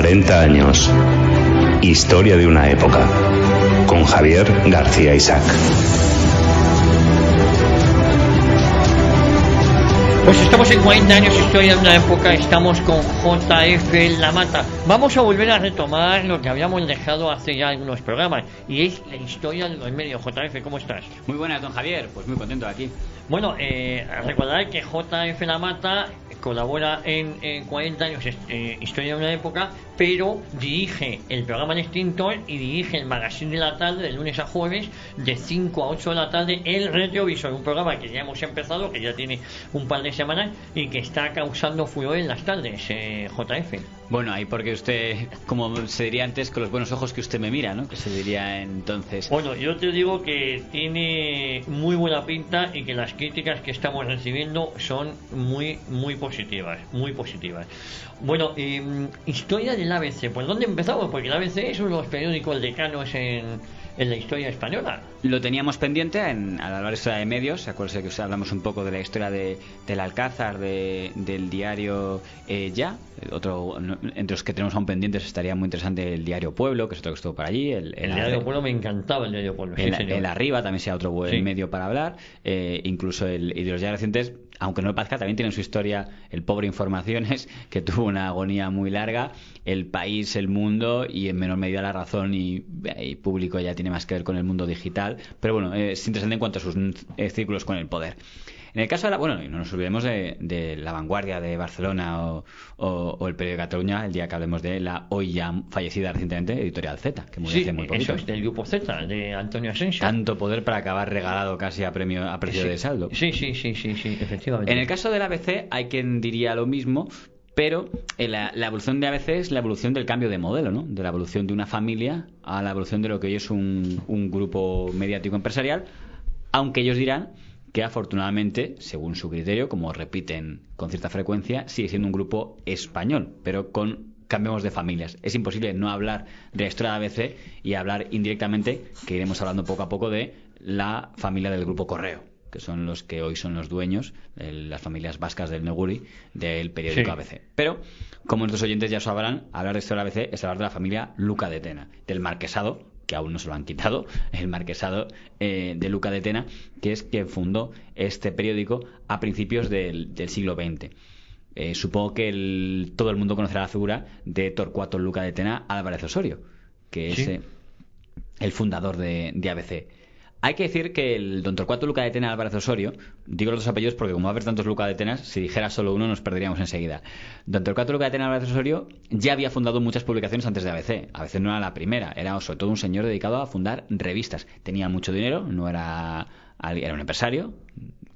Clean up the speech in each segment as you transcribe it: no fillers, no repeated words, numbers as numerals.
40 años. Historia de una época. Con Javier García Isaac. Pues estamos en 40 años, historia de una época, estamos con JF La Mata. Vamos a volver a retomar lo que habíamos dejado hace ya algunos programas, y es la historia de los medios. JF, ¿cómo estás? Muy buenas, don Javier, pues muy contento de aquí. Bueno, recordar que JF La Mata colabora en 40 años, historia de una época, pero dirige el programa El Extintor y dirige el magazine de la tarde, de lunes a jueves, de 5 a 8 de la tarde, El Retrovisor, un programa que ya hemos empezado, que ya tiene un par de semanas y que está causando furor en las tardes, JF. Bueno, ahí porque usted, como se diría antes, con los buenos ojos que usted me mira, ¿no? Que se diría entonces. Bueno, yo te digo que tiene muy buena pinta y que las críticas que estamos recibiendo son muy positivas, muy positivas. Bueno, historia del ABC, ¿por dónde empezamos? Porque el ABC es uno de los periódicos decanos en la historia española. Lo teníamos pendiente al hablar de historia de medios. Acuérdese que hablamos un poco de la historia del Alcázar, del diario Ya. Otro entre los que tenemos aún pendientes estaría muy interesante el diario Pueblo, que es otro que estuvo por allí. El diario Pueblo, me encantaba el diario Pueblo. El Arriba también sea otro buen medio para hablar. Incluso y de los ya recientes, aunque no me parezca, también tienen su historia el Pobre Informaciones, que tuvo una agonía muy larga. El País, El Mundo y en menor medida La Razón y Público ya tiene más que ver con el mundo digital. Pero bueno, es interesante en cuanto a sus círculos con el poder. En el caso de y no nos olvidemos de La Vanguardia de Barcelona o el Periódico de Cataluña, el día que hablemos de la hoy ya fallecida recientemente Editorial Z, que murió hace muy poquito. Eso es del grupo Z, de Antonio Asensio. Tanto poder para acabar regalado casi a precio de saldo. Sí, efectivamente. En el caso del ABC hay quien diría lo mismo, pero la evolución de ABC es la evolución del cambio de modelo, ¿no? De la evolución de una familia a la evolución de lo que hoy es un grupo mediático empresarial, aunque ellos dirán que afortunadamente, según su criterio, como repiten con cierta frecuencia, sigue siendo un grupo español, pero cambiemos de familias. Es imposible no hablar de la historia de ABC y hablar indirectamente, que iremos hablando poco a poco, de la familia del grupo Correo, que son los que hoy son los dueños, las familias vascas del Neguri, del periódico ABC. Pero, como nuestros oyentes ya sabrán, hablar de historia de ABC es hablar de la familia Luca de Tena, del marquesado, que aún no se lo han quitado, el marquesado de Luca de Tena, que es quien fundó este periódico a principios del siglo XX. Supongo que todo el mundo conocerá la figura de Torcuato Luca de Tena Álvarez Osorio, que es el fundador de ABC. Hay que decir que el don Torcuato Luca de Tena Álvarez Osorio, digo los dos apellidos porque como va a haber tantos Luca de Tenas, si dijera solo uno nos perderíamos enseguida. Don Torcuato Luca de Tena Álvarez Osorio ya había fundado muchas publicaciones antes de ABC. ABC no era la primera, era sobre todo un señor dedicado a fundar revistas. Tenía mucho dinero, era un empresario.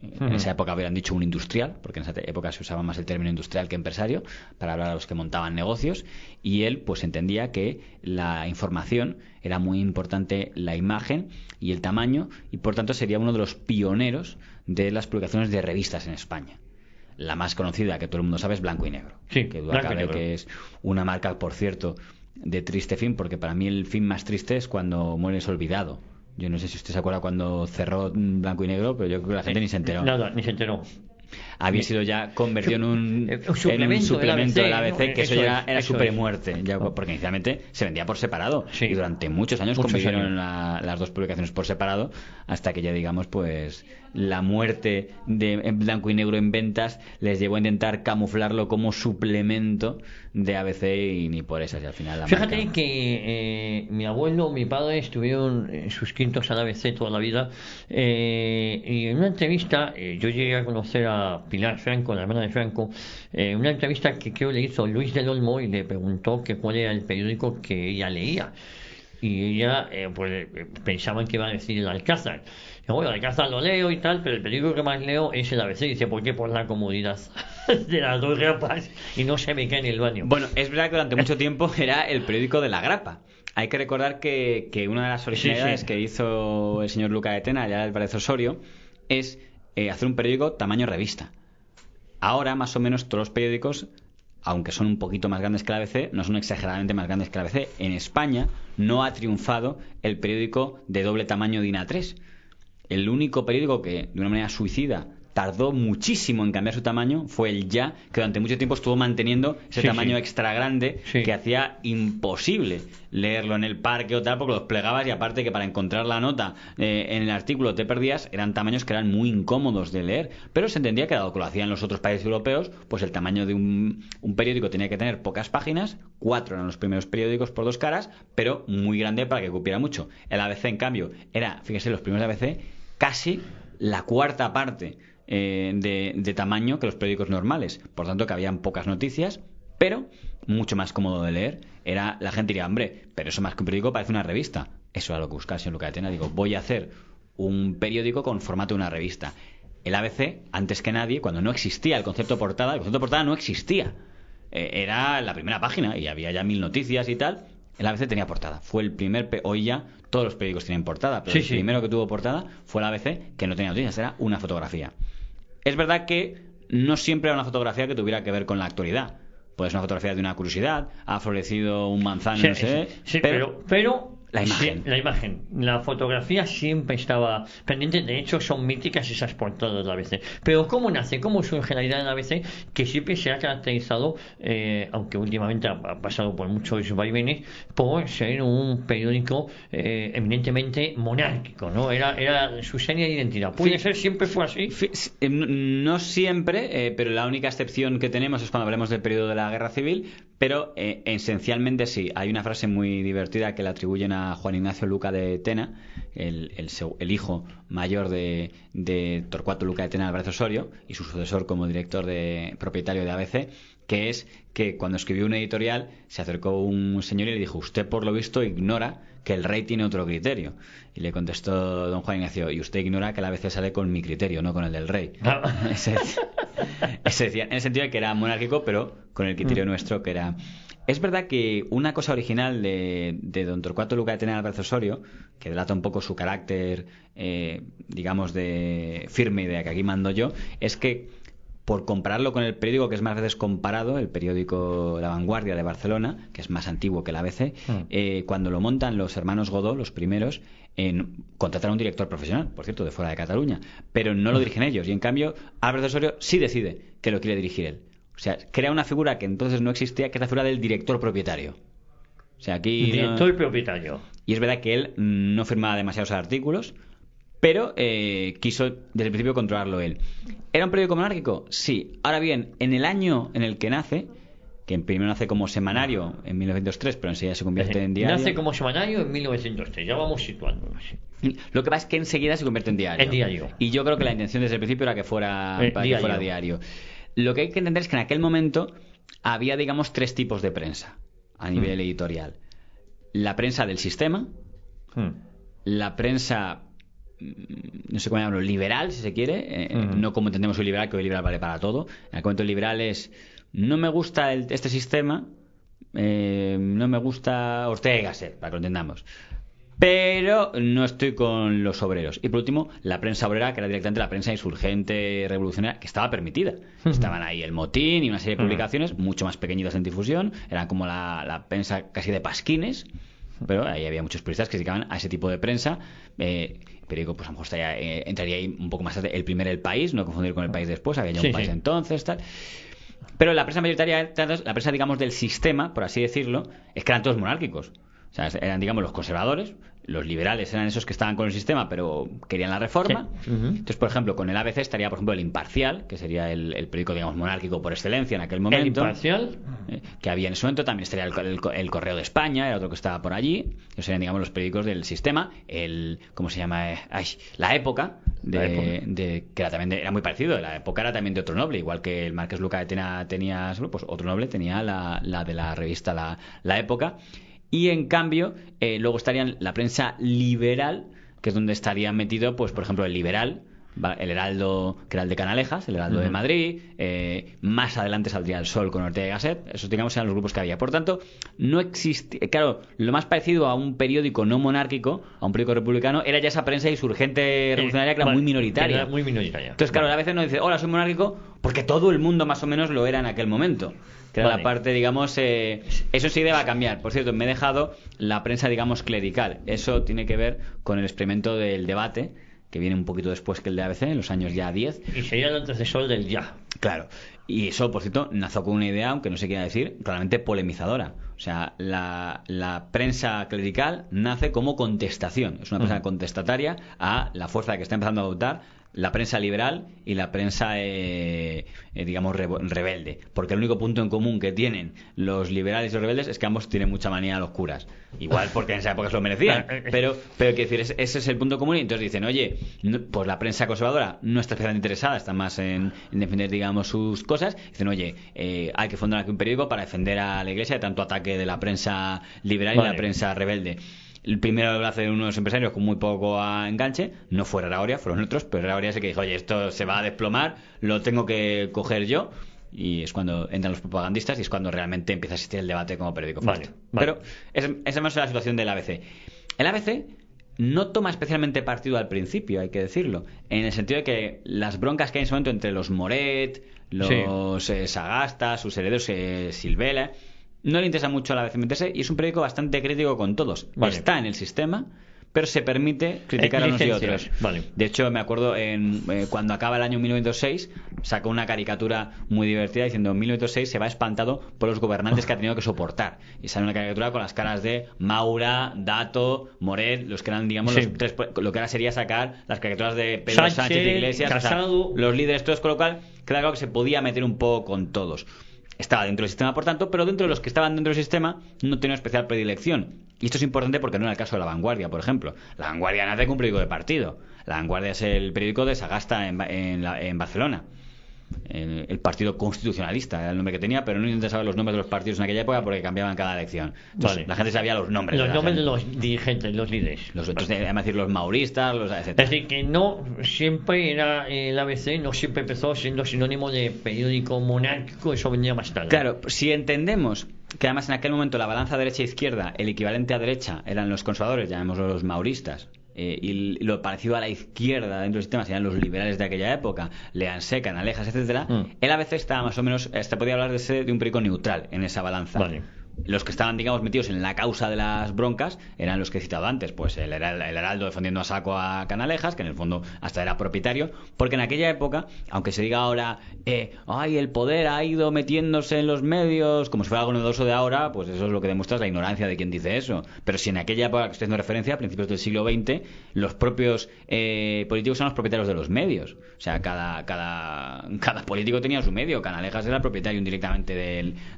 En esa época habrían dicho un industrial, porque en esa época se usaba más el término industrial que empresario para hablar a los que montaban negocios, y él pues entendía que la información era muy importante, la imagen y el tamaño, y por tanto sería uno de los pioneros de las publicaciones de revistas en España. La más conocida, que todo el mundo sabe, es Blanco y Negro, que duda cabe que es una marca, por cierto, de triste fin, porque para mí el fin más triste es cuando mueres olvidado. Yo no sé si usted se acuerda cuando cerró Blanco y Negro, pero yo creo que la gente ni se enteró. Nada, ni se enteró. Había sido ya convertido en un suplemento del ABC, ¿no? Que eso ya era supermuerte, porque inicialmente se vendía por separado y durante muchos años convivieron las dos publicaciones por separado, hasta que ya digamos pues la muerte de Blanco y Negro en ventas les llevó a intentar camuflarlo como suplemento de ABC y ni por esas, y al final fíjate marca... que mi abuelo, mi padre estuvieron suscritos al ABC toda la vida, y en una entrevista yo llegué a conocer a Pilar Franco, la hermana de Franco, una entrevista que creo le hizo Luis del Olmo y le preguntó que cuál era el periódico que ella leía, y ella pensaban que iba a decir el Alcázar. Bueno, el Alcázar lo leo y tal, pero el periódico que más leo es el ABC. Dice, ¿por qué? Por la comodidad de las dos grapas y no se me cae en el baño. Bueno, es verdad que durante mucho tiempo era el periódico de la grapa. Hay que recordar que una de las originalidades que hizo el señor Luca de Tena, ya Álvarez Osorio, es hacer un periódico tamaño revista. Ahora, más o menos, todos los periódicos, aunque son un poquito más grandes que la ABC, no son exageradamente más grandes que la ABC. En España no ha triunfado el periódico de doble tamaño DIN A3. El único periódico que, de una manera suicida, tardó muchísimo en cambiar su tamaño fue el Ya, que durante mucho tiempo estuvo manteniendo ese tamaño extra grande que hacía imposible leerlo en el parque o tal, porque los plegabas y aparte que para encontrar la nota en el artículo te perdías, eran tamaños que eran muy incómodos de leer, pero se entendía que dado que lo hacían los otros países europeos, pues el tamaño de un periódico tenía que tener pocas páginas, 4 eran los primeros periódicos por 2 caras, pero muy grande para que cupiera mucho. El ABC, en cambio, era, fíjese, los primeros de ABC, casi la cuarta parte de tamaño que los periódicos normales. Por tanto, que habían pocas noticias, pero mucho más cómodo de leer. La gente diría, hombre, pero eso más que un periódico parece una revista. Eso era lo que buscaba el señor Luca de Tena. Digo, voy a hacer un periódico con formato de una revista. El ABC, antes que nadie, cuando no existía el concepto portada no existía. Era la primera página y había ya 1000 noticias y tal. El ABC tenía portada. Fue el primer... Hoy ya todos los periódicos tienen portada, pero el primero que tuvo portada fue el ABC, que no tenía noticias, era una fotografía. Es verdad que no siempre era una fotografía que tuviera que ver con la actualidad. Puede ser una fotografía de una curiosidad, ha florecido un manzano, no sé... pero la imagen. Sí, la imagen. La fotografía siempre estaba pendiente. De hecho, son míticas esas portadas de la ABC. Pero ¿cómo nace? ¿Cómo surge la idea de la ABC? Que siempre se ha caracterizado, aunque últimamente ha pasado por muchos vaivenes, por ser un periódico eminentemente monárquico, ¿no? Era su seña de identidad. ¿Puede ser? ¿Siempre fue así? No siempre, pero la única excepción que tenemos es cuando hablemos del periodo de la Guerra Civil. Pero esencialmente sí. Hay una frase muy divertida que le atribuyen a Juan Ignacio Luca de Tena, el hijo mayor de Torcuato Luca de Tena Álvarez Osorio y su sucesor como director propietario de ABC, que es que cuando escribió una editorial se acercó un señor y le dijo: usted por lo visto ignora que el rey tiene otro criterio. Y le contestó don Juan Ignacio: y usted ignora que la ABC sale con mi criterio, no con el del rey. Ese decía, en el sentido de que era monárquico, pero con el criterio nuestro, que era... Es verdad que una cosa original de don Torcuato Luca de Tena Álvarez Osorio, que delata un poco su carácter, digamos, de firme y de que aquí mando yo, es que por compararlo con el periódico que es más veces comparado, el periódico La Vanguardia de Barcelona, que es más antiguo que la ABC, cuando lo montan los hermanos Godó, los primeros, contratar a un director profesional, por cierto, de fuera de Cataluña, pero no lo dirigen ellos, y en cambio Álvarez Osorio sí decide que lo quiere dirigir él. O sea, crea una figura que entonces no existía, que es la figura del director propietario. O sea, aquí director propietario. Y es verdad que él no firmaba demasiados artículos, pero quiso desde el principio controlarlo él. ¿Era un periódico monárquico? Sí. Ahora bien, en el año en el que nace, que primero nace como semanario en 1903, pero enseguida se convierte en diario. Nace como semanario en 1903, ya vamos situándonos. Lo que pasa es que enseguida se convierte en diario. En diario. Y yo creo que la intención desde el principio era que fuera diario. Lo que hay que entender es que en aquel momento había, digamos, 3 tipos de prensa a nivel editorial. La prensa del sistema, la prensa, no sé cómo llamarlo, liberal, si se quiere, no como entendemos el liberal, que hoy el liberal vale para todo. En aquel momento el liberal es: no me gusta este sistema, no me gusta Ortega y Gasset, para que lo entendamos, pero no estoy con los obreros. Y por último, la prensa obrera, que era directamente la prensa insurgente revolucionaria, que estaba permitida. Estaban ahí El Motín y una serie de publicaciones mucho más pequeñitas en difusión, eran como la prensa casi de pasquines, pero ahí había muchos periodistas que se dedicaban a ese tipo de prensa. Periódico, pues a lo mejor entraría ahí un poco más tarde el primer El País, no confundir con El País después, había ya un País entonces, tal. Pero la prensa mayoritaria, la prensa, digamos, del sistema, por así decirlo, es que eran todos monárquicos. O sea, eran, digamos, los conservadores, los liberales eran esos que estaban con el sistema pero querían la reforma. Entonces, por ejemplo, con el ABC estaría, por ejemplo, el Imparcial, que sería el periódico, digamos, monárquico por excelencia en aquel momento. ¿El Imparcial? Que había en ese momento. También estaría el Correo de España, era otro que estaba por allí. Esos serían, digamos, los periódicos del sistema. ¿Cómo se llama? La Época, que era muy parecido. La Época era también de otro noble, igual que el Marqués Luca de Tena tenía, pues otro noble tenía la de la revista La Época. Y en cambio, luego estarían la prensa liberal, que es donde estaría metido, pues por ejemplo, el Liberal, el Heraldo, que era el de Canalejas, el Heraldo de Madrid, más adelante saldría El Sol con Ortega y Gasset. Esos, digamos, eran los grupos que había. Por tanto, no existe, claro, lo más parecido a un periódico no monárquico, a un periódico republicano, era ya esa prensa insurgente revolucionaria que era muy minoritaria. Era muy minoritaria. Entonces, claro, a veces no dice: hola, soy monárquico, porque todo el mundo más o menos lo era en aquel momento. Que era la parte, digamos, eso sí va a cambiar. Por cierto, me he dejado la prensa, digamos, clerical. Eso tiene que ver con el experimento del debate que viene un poquito después que el de ABC, en los años ya 10. Y sería el antecesor del Ya. Claro. Y eso, por cierto, nació con una idea, aunque no se quiera decir, claramente polemizadora. O sea, la prensa clerical nace como contestación. Es una prensa contestataria a la fuerza que está empezando a adoptar la prensa liberal y la prensa, digamos, rebelde. Porque el único punto en común que tienen los liberales y los rebeldes es que ambos tienen mucha manía a los curas. Igual porque en esa época se lo merecían. Pero quiero decir, ese es el punto común. Y entonces dicen, oye, pues la prensa conservadora no está especialmente interesada, está más en defender, digamos, sus cosas. Dicen, oye, hay que fundar aquí un periódico para defender a la Iglesia de tanto ataque de la prensa liberal y la prensa rebelde. El primero lo hacen unos empresarios con muy poco enganche, no fue Rarahoria, fueron otros, pero Rarahoria se que dijo, oye, esto se va a desplomar, lo tengo que coger yo, y es cuando entran los propagandistas y es cuando realmente empieza a existir el debate como periódico fuerte. Pero esa es la situación del ABC. El ABC no toma especialmente partido al principio, hay que decirlo, en el sentido de que las broncas que hay en ese momento entre los Moret, los Sagasta, sus herederos Silvela, no le interesa mucho a la ABC meterse, y es un periódico bastante crítico con todos. Está en el sistema, pero se permite criticar a unos y otros. De hecho, me acuerdo cuando acaba el año 1906, sacó una caricatura muy divertida diciendo: en 1906 se va espantado por los gobernantes que ha tenido que soportar. Y sale una caricatura con las caras de Maura, Dato, Moret, los que eran, digamos, los tres, lo que ahora sería sacar las caricaturas de Pedro Sánchez Iglesias, Casado, o sea, los líderes todos, con lo cual claro que se podía meter un poco con todos. Estaba dentro del sistema, por tanto, pero dentro de los que estaban dentro del sistema no tenía especial predilección. Y esto es importante porque no era el caso de La Vanguardia, por ejemplo. La Vanguardia nace como un periódico de partido. La Vanguardia es el periódico de Sagasta en Barcelona. El Partido Constitucionalista era el nombre que tenía, pero no intenté saber los nombres de los partidos en aquella época porque cambiaban cada elección. Entonces, la gente sabía los nombres. Los nombres de los dirigentes, los líderes. Además, decir los mauristas, etc. Es decir, que no siempre era el ABC, no siempre empezó siendo sinónimo de periódico monárquico, eso venía más tarde. Claro, si entendemos que además en aquel momento la balanza derecha-izquierda, el equivalente a derecha eran los conservadores, llamémoslo los mauristas, y lo parecido a la izquierda dentro del sistema serían los liberales de aquella época, Leanse, Canalejas, etcétera. El ABC estaba más o menos, podía hablar de un periódico neutral en esa balanza. Los que estaban, digamos, metidos en la causa de las broncas eran los que he citado antes, pues el Heraldo defendiendo a saco a Canalejas, que en el fondo hasta era propietario, porque en aquella época, aunque se diga ahora el poder ha ido metiéndose en los medios como si fuera algo novedoso de ahora, pues eso es lo que demuestra la ignorancia de quien dice eso. Pero si en aquella época que estoy haciendo referencia, a principios del siglo XX, los propios políticos eran los propietarios de los medios. O sea, cada político tenía su medio. Canalejas era el propietario indirectamente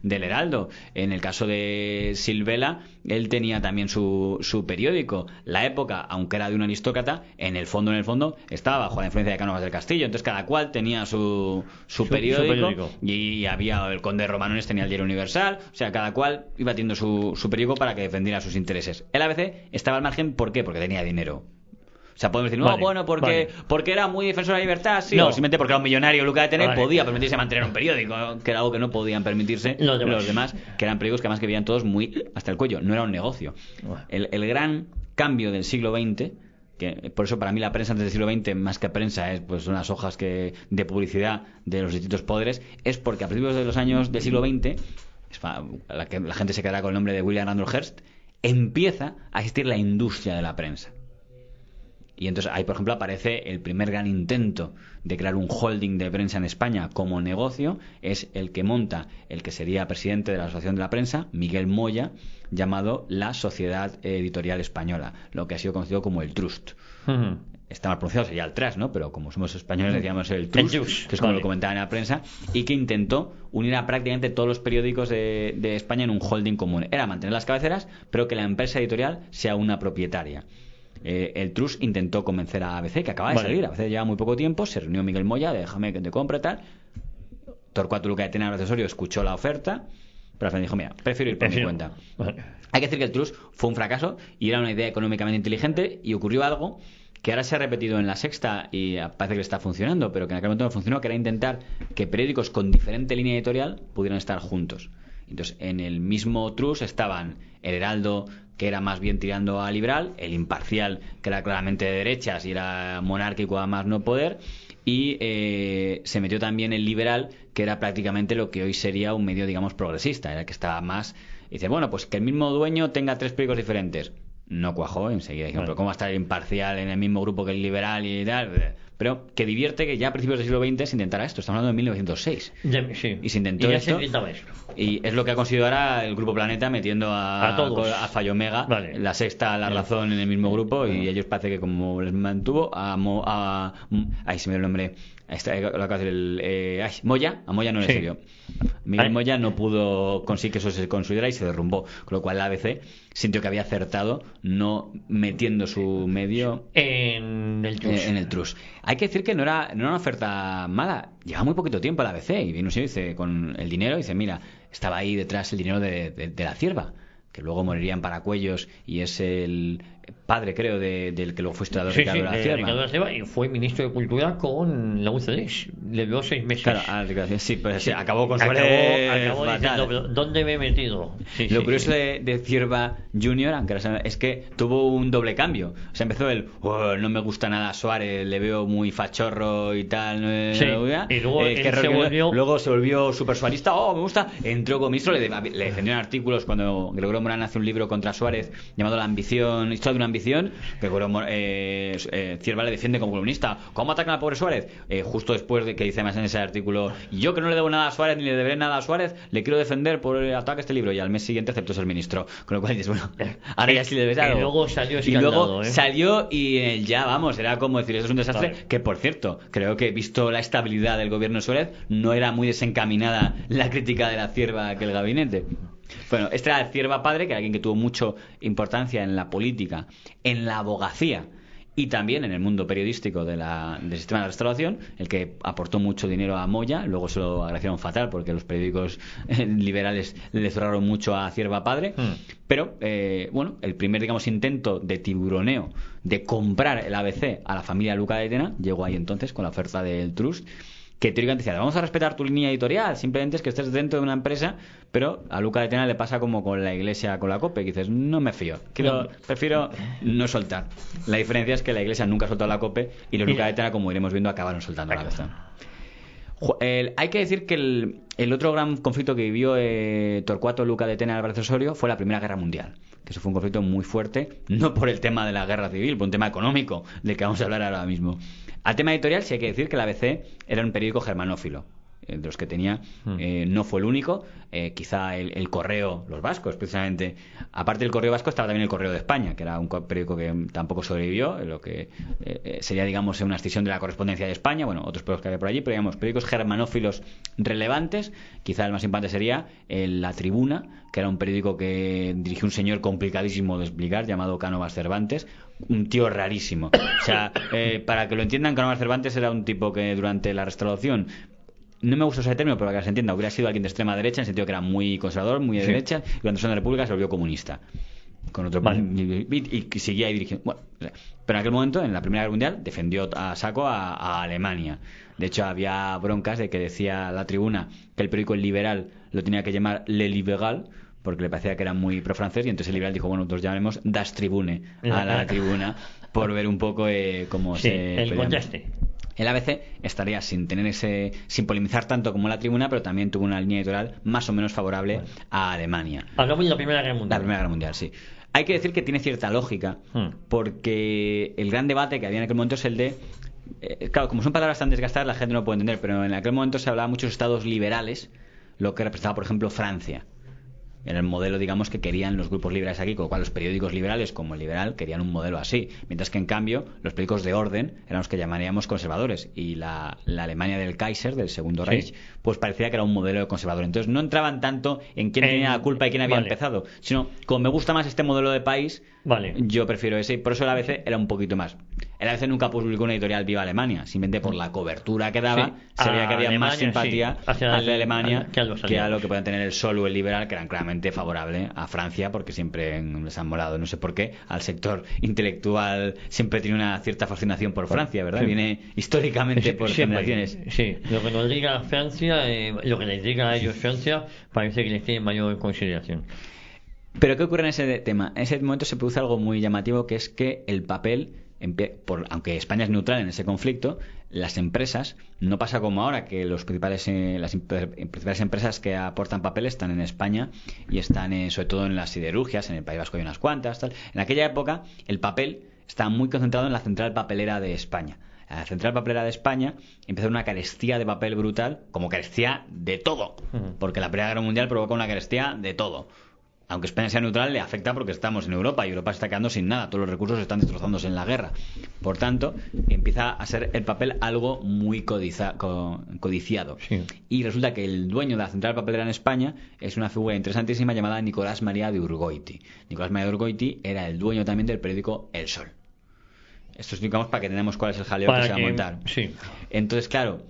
del Heraldo. En el caso de Silvela, él tenía también su periódico. La Época, aunque era de un aristócrata, en el fondo estaba bajo la influencia de Cánovas del Castillo. Entonces cada cual tenía su periódico. Y había el conde de Romanones, tenía el Diario Universal. O sea, cada cual iba teniendo su periódico para que defendiera sus intereses. El ABC estaba al margen, ¿por qué? Porque tenía dinero. O sea, podemos decir, porque era muy defensor de la libertad, sí, o simplemente porque era un millonario Luca de tener, podía permitirse mantener un periódico, que era algo que no podían permitirse los demás, que eran periódicos que además que vivían todos muy hasta el cuello, no era un negocio. El gran cambio del siglo XX, que por eso para mí la prensa antes del siglo XX, más que prensa, es pues unas hojas de publicidad de los distintos poderes, es porque a principios de los años del siglo XX, la gente se quedará con el nombre de William Randolph Hearst, empieza a existir la industria de la prensa. Y entonces ahí, por ejemplo, aparece el primer gran intento de crear un holding de prensa en España como negocio. Es el que monta el que sería presidente de la Asociación de la Prensa, Miguel Moya, llamado la Sociedad Editorial Española, lo que ha sido conocido como el Trust. Está mal pronunciado, sería el Trust, ¿no? Pero como somos españoles decíamos el Trust, que es como lo comentaban en la prensa, y que intentó unir a prácticamente todos los periódicos de España en un holding común. Era mantener las cabeceras, pero que la empresa editorial sea una propietaria. El Trust intentó convencer a ABC, que acaba de salir. ABC lleva muy poco tiempo, se reunió Miguel Moya, déjame que te compre tal. Torcuato Luca de Tena, el asesor, escuchó la oferta, pero al final dijo, mira, prefiero ir por mi cuenta. Hay que decir que el Trust fue un fracaso y era una idea económicamente inteligente, y ocurrió algo que ahora se ha repetido en La Sexta y parece que está funcionando, pero que en aquel momento no funcionó, que era intentar que periódicos con diferente línea editorial pudieran estar juntos. Entonces, en el mismo Trust estaban el Heraldo, que era más bien tirando a liberal, el Imparcial, que era claramente de derechas y era monárquico a más no poder, y se metió también el Liberal, que era prácticamente lo que hoy sería un medio, digamos, progresista, era el que estaba más. Y dice, bueno, pues que el mismo dueño tenga tres periódicos diferentes. no cuajó. Enseguida dijeron, pero ¿cómo va a estar imparcial en el mismo grupo que el liberal y tal? Pero que divierte que ya a principios del siglo XX se intentara esto. Estamos hablando de 1906. Sí. Y se intentó esto. Y es lo que ha conseguido ahora el Grupo Planeta, metiendo a Fallo Omega, la sexta, la razón en el mismo grupo. Y ellos parece que como les mantuvo ahí se me dio el nombre. Moya, a Moya no le sirvió. Miguel Moya no pudo conseguir que eso se consolidara y se derrumbó, con lo cual la ABC sintió que había acertado no metiendo su medio en el Trust. Hay que decir que no era una oferta mala. Lleva muy poquito tiempo la ABC y vino, dice, con el dinero, dice, mira, estaba ahí detrás el dinero de la Cierva, que luego moriría en Paracuellos y es el padre, creo, del que luego fue historiador Ricardo de la Cierva, y fue ministro de Cultura con la UCD. Le dio 6 meses. Claro, sí, pero sí, acabó con Suárez. Acabó diciendo, pero ¿dónde me he metido? Lo curioso de Cierva Junior, aunque es que tuvo un doble cambio. O sea, empezó no me gusta nada Suárez, le veo muy fachorro y tal. Y luego luego se volvió súper suarista. Me gusta. Entró como ministro, le defendieron artículos cuando Gregorio Morán hace un libro contra Suárez llamado La ambición, historia de una ambición, que Cierva le defiende como comunista. ¿Cómo atacan al pobre Suárez? Justo después de que dice más en ese artículo, yo que no le debo nada a Suárez ni le deberé nada a Suárez, le quiero defender por el ataque a este libro, y al mes siguiente aceptó ser ministro, con lo cual dices, bueno, ahora ya sí le debes algo. Y luego salió escaldado, y luego salió y ya vamos, era como decir, esto es un desastre, que por cierto, creo que visto la estabilidad del gobierno de Suárez, no era muy desencaminada la crítica de la Cierva que el gabinete. Bueno, este era el Cierva padre, que era alguien que tuvo mucha importancia en la política, en la abogacía y también en el mundo periodístico del sistema de la Restauración, el que aportó mucho dinero a Moya. Luego se lo agradecieron fatal porque los periódicos liberales le cerraron mucho a Cierva padre. Pero, el primer, digamos, intento de tiburoneo, de comprar el ABC a la familia Luca de Tena, llegó ahí entonces con la oferta del Trust, que teóricamente decía, vamos a respetar tu línea editorial, simplemente es que estés dentro de una empresa, pero a Luca de Tena le pasa como con la Iglesia, con la COPE, que dices, no me fío, prefiero no soltar. La diferencia es que la Iglesia nunca ha soltado la COPE y los Luca de Tena, como iremos viendo, acabaron soltando la vez. Hay que decir que el otro gran conflicto que vivió Torcuato Luca de Tena y Álvarez Osorio fue la Primera Guerra Mundial, que eso fue un conflicto muy fuerte, no por el tema de la guerra civil, por un tema económico del que vamos a hablar ahora mismo. Al tema editorial sí hay que decir que la ABC era un periódico germanófilo, de los que tenía, no fue el único, quizá el Correo, los vascos precisamente, aparte del Correo Vasco estaba también el Correo de España, que era un periódico que tampoco sobrevivió, lo que sería, digamos, una escisión de la correspondencia de España, bueno, otros periódicos que había por allí, pero digamos, periódicos germanófilos relevantes. Quizá el más importante sería La Tribuna, que era un periódico que dirigió un señor complicadísimo de explicar, llamado Cánovas Cervantes, un tío rarísimo. O sea, para que lo entiendan, Cánovas Cervantes era un tipo que durante la Restauración, no me gusta ese término, pero para que se entienda, hubiera sido alguien de extrema derecha, en el sentido que era muy conservador, muy de derecha, y durante la Segunda República se volvió comunista. Con otro y seguía ahí dirigiendo. Bueno, pero en aquel momento, en la Primera Guerra Mundial, defendió a saco a Alemania. De hecho, había broncas de que decía La Tribuna que el periódico El Liberal lo tenía que llamar Le Liberal, porque le parecía que era muy pro-francés, y entonces el Liberal dijo, bueno, nosotros llamaremos Das Tribune a la Tribuna, por ver un poco cómo el contraste. El ABC estaría sin polemizar tanto como La Tribuna, pero también tuvo una línea editorial más o menos favorable a Alemania. Hablamos de la Primera Guerra Mundial. La Primera Guerra Mundial, sí. Hay que decir que tiene cierta lógica, porque el gran debate que había en aquel momento es el de... claro, como son palabras tan desgastadas, la gente no puede entender, pero en aquel momento se hablaba de muchos estados liberales, lo que representaba, por ejemplo, Francia. Era el modelo, digamos, que querían los grupos liberales aquí, con lo cual los periódicos liberales, como el Liberal, querían un modelo así. Mientras que, en cambio, los periódicos de orden eran los que llamaríamos conservadores. Y la Alemania del Kaiser, del Segundo Reich, pues parecía que era un modelo conservador. Entonces no entraban tanto en quién tenía la culpa y quién había empezado, sino, como me gusta más este modelo de país, yo prefiero ese. Y por eso el ABC era un poquito más. El ABC nunca publicó una editorial Viva Alemania, simplemente por la cobertura que daba, se veía que había Alemania, más simpatía hacia Alemania que a lo que podían tener el Sol o el Liberal, que eran claramente favorable a Francia, porque siempre les han molado, no sé por qué, al sector intelectual siempre tiene una cierta fascinación por Francia, ¿verdad? Viene históricamente por generaciones. Sí, lo que nos diga Francia, lo que les diga a ellos Francia, parece que les tiene mayor consideración. Pero ¿qué ocurre en ese tema? En ese momento se produce algo muy llamativo, que es que el papel aunque España es neutral en ese conflicto, las empresas, no pasa como ahora, que las principales empresas que aportan papeles están en España y están sobre todo en las siderurgias, en el País Vasco hay unas cuantas, tal. En aquella época el papel estaba muy concentrado en la central papelera de España. La central papelera de España empezó una carestía de papel brutal, como carestía de todo, porque la Primera Guerra Mundial provocó una carestía de todo. Aunque España sea neutral, le afecta porque estamos en Europa y Europa se está quedando sin nada. Todos los recursos están destrozándose en la guerra. Por tanto, empieza a ser el papel algo muy codiciado. Sí. Y resulta que el dueño de la central papelera en España es una figura interesantísima llamada Nicolás María de Urgoiti. Nicolás María de Urgoiti era el dueño también del periódico El Sol. Esto explicamos para que tengamos cuál es el jaleo que se va a montar. Sí. Entonces, claro,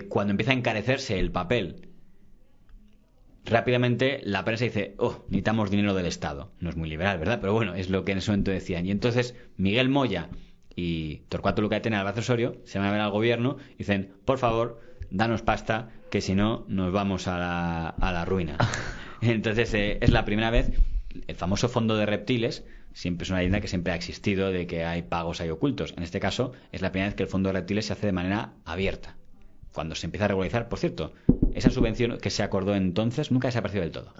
cuando empieza a encarecerse el papel, rápidamente la prensa dice, necesitamos dinero del Estado. No es muy liberal, ¿verdad? Pero bueno, es lo que en ese momento decían. Y entonces Miguel Moya y Torcuato Lucatena y Álvaro Osorio se van a ver al gobierno y dicen, por favor, danos pasta, que si no nos vamos a la ruina. Entonces es la primera vez. El famoso fondo de reptiles siempre es una leyenda que siempre ha existido, de que hay pagos ahí ocultos. En este caso es la primera vez que el fondo de reptiles se hace de manera abierta, cuando se empieza a regularizar. Por cierto, esa subvención que se acordó entonces nunca ha desaparecido del todo.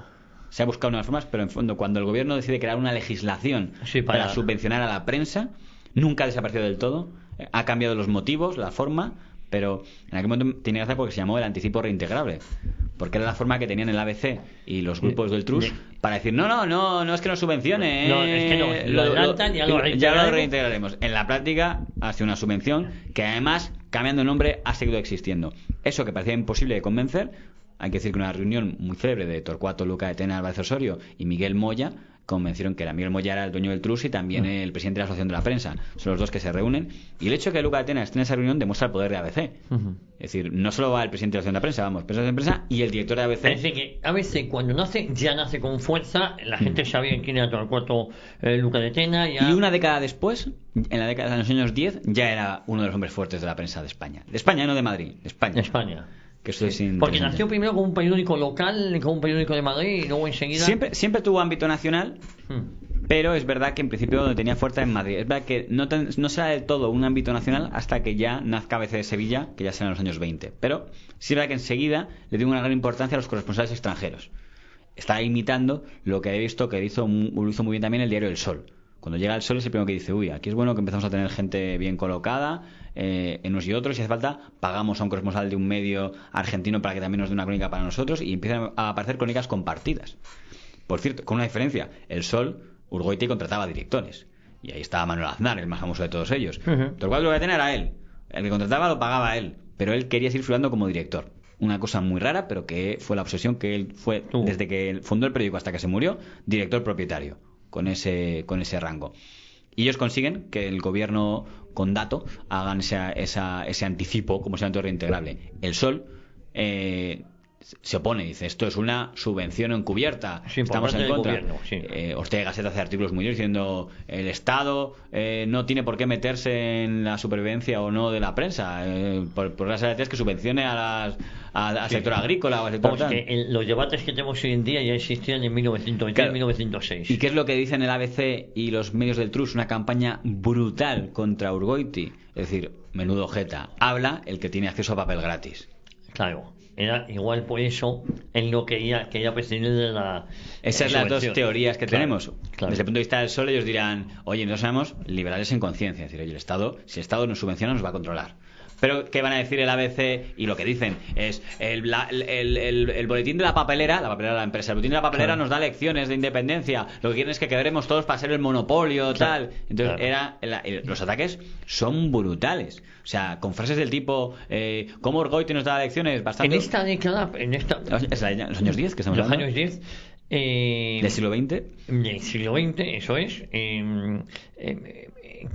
Se ha buscado unas formas, pero en fondo cuando el gobierno decide crear una legislación para subvencionar a la prensa, nunca ha desaparecido del todo. Ha cambiado los motivos, la forma, pero en aquel momento tiene gracia porque se llamó el anticipo reintegrable, porque era la forma que tenían el ABC y los grupos del TRUS para decir, no es que nos subvencione, no, es que no, lo adelantan, ya lo reintegraremos. En la práctica ha sido una subvención que además, cambiando de nombre, ha seguido existiendo. Eso que parecía imposible de convencer, hay que decir que una reunión muy célebre de Torcuato Lucatena, Álvaro Osorio y Miguel Moya convencieron que Miguel Moya era el dueño del TRUS y también el presidente de la Asociación de la Prensa. Son los dos que se reúnen. Y el hecho de que Lucatena esté en esa reunión demuestra el poder de ABC. Es decir, no solo va el presidente de la Asociación de la Prensa, presidente de prensa y el director de ABC. Es decir, que ABC cuando nace, ya nace con fuerza. La gente sabía quién era Torcuato Lucatena. Y una década después, en los años 10, ya era uno de los hombres fuertes de la prensa de España. De España, no de Madrid, de España. Que eso es porque nació primero con un periódico local, con un periódico de Madrid, y luego enseguida... Siempre tuvo ámbito nacional, pero es verdad que en principio donde tenía fuerza en Madrid. Es verdad que no será del todo un ámbito nacional hasta que ya nazca ABC de Sevilla, que ya será en los años 20. Pero sí es verdad que enseguida le dio una gran importancia a los corresponsales extranjeros. Está imitando lo que he visto que lo hizo muy bien también el diario El Sol. Cuando llega El Sol es el primero que dice, aquí es bueno que empezamos a tener gente bien colocada en unos y otros, si hace falta pagamos a un corresponsal de un medio argentino para que también nos dé una crónica para nosotros, y empiezan a aparecer crónicas compartidas. Por cierto, con una diferencia, El Sol, Urgoiti contrataba directores, y ahí estaba Manuel Aznar, el más famoso de todos ellos. Torcuato Lucatena era él, el que contrataba lo pagaba él, pero él quería seguir figurando como director. Una cosa muy rara, pero que fue la obsesión que él fue, desde que fundó el periódico hasta que se murió, director propietario, con ese rango. Y ellos consiguen que el gobierno con dato hagan ese anticipo como sea reintegrable. El Sol se opone, dice, esto es una subvención encubierta, estamos en contra. Gobierno, Ortega y Gasset hace artículos muy duros diciendo el Estado no tiene por qué meterse en la supervivencia o no de la prensa, por las garantías que subvencione al sector agrícola o al sector tal. Que los debates que tenemos hoy en día ya existían en 1903 1906. ¿Y qué es lo que dicen el ABC y los medios del TRUS? Una campaña brutal contra Urgoiti, es decir, menudo jeta, habla el que tiene acceso a papel gratis. Claro, era igual por eso en lo que ella presidir de la... Esas son las dos teorías que tenemos. Claro. Desde el punto de vista del Sol, ellos dirán, oye, nosotros somos liberales en conciencia, es decir, oye, si el Estado nos subvenciona, nos va a controlar. Pero ¿qué van a decir el ABC? Y lo que dicen es el boletín de la papelera de la empresa, el boletín de la papelera nos da lecciones de independencia, lo que quieren es que quedaremos todos para ser el monopolio, tal. Entonces los ataques son brutales, o sea, con frases del tipo ¿cómo Urgoiti nos da lecciones? Bastante... En esta década, los años 10 que estamos hablando. Los años 10 ¿del siglo XX? Del siglo XX, eso es.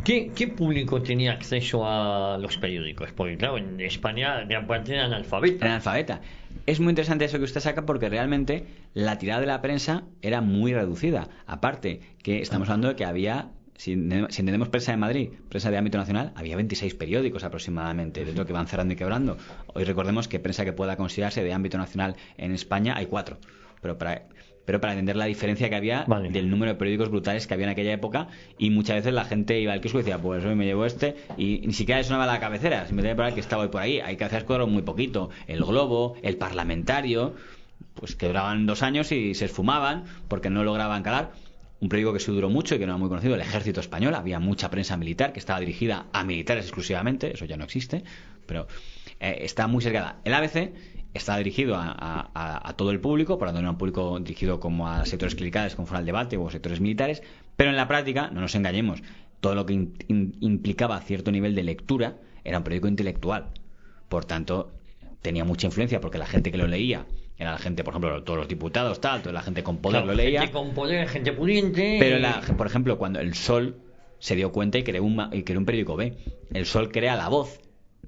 ¿Qué público tenía acceso a los periódicos? Porque claro, en España gran parte era analfabeta. Es muy interesante eso que usted saca, porque realmente la tirada de la prensa era muy reducida. Aparte que estamos hablando de que había, si entendemos prensa de Madrid, prensa de ámbito nacional, había 26 periódicos aproximadamente, de lo que van cerrando y quebrando. Hoy recordemos que prensa que pueda considerarse de ámbito nacional en España hay 4. pero para entender la diferencia que había del número de periódicos brutales que había en aquella época, y muchas veces la gente iba al kiosco y decía, pues hoy me llevo este, y ni siquiera le sonaba la cabecera, simplemente para el que estaba hoy por ahí. Hay cabeceras que duraron muy poquito, El Globo, El Parlamentario, pues que duraban 2 años y se esfumaban porque no lograban calar. Un periódico que sí duró mucho y que no era muy conocido, El Ejército Español. Había mucha prensa militar que estaba dirigida a militares exclusivamente, eso ya no existe, pero está muy cercada. El ABC está dirigido a todo el público, por lo tanto no era un público dirigido como a sectores clericales, como fuera el debate, o sectores militares, pero en la práctica, no nos engañemos, todo lo que implicaba cierto nivel de lectura era un periódico intelectual. Por tanto, tenía mucha influencia porque la gente que lo leía era la gente, por ejemplo, todos los diputados, toda la gente con poder, claro, lo leía. Gente con poder, gente pudiente. Pero, por ejemplo, cuando El Sol se dio cuenta y creó un periódico B, El Sol crea La Voz,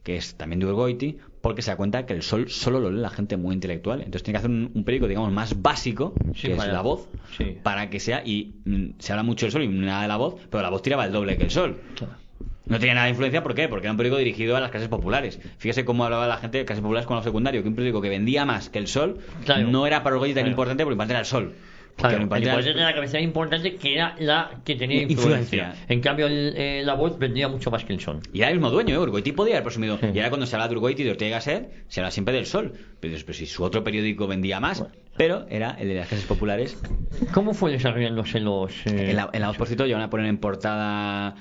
que es también de Urgoiti, porque se da cuenta que El Sol solo lo lee la gente muy intelectual. Entonces tiene que hacer un periódico, digamos, más básico, que es La Voz, para que sea, y se habla mucho del Sol y nada de La Voz, pero La Voz tiraba el doble que El Sol. Claro. No tenía nada de influencia, ¿por qué? Porque era un periódico dirigido a las clases populares. Fíjese cómo hablaba la gente de clases populares con lo secundario, que un periódico que vendía más que El Sol, claro, no era para Urgoiti tan importante, porque importante era El Sol. Claro, el importante era la cabecera importante, que era la que tenía influencia. En cambio, La Voz vendía mucho más que El Sol. Y era el mismo dueño, Urgoiti podía haber presumido. Y ahora cuando se habla de Urgoiti y de Ortega y Gasset, se habla siempre del Sol. Pero si su otro periódico vendía más, pero era el de las clases populares. ¿Cómo fue desarrollándose los...? En la Voz, por cierto, llevan a poner en portada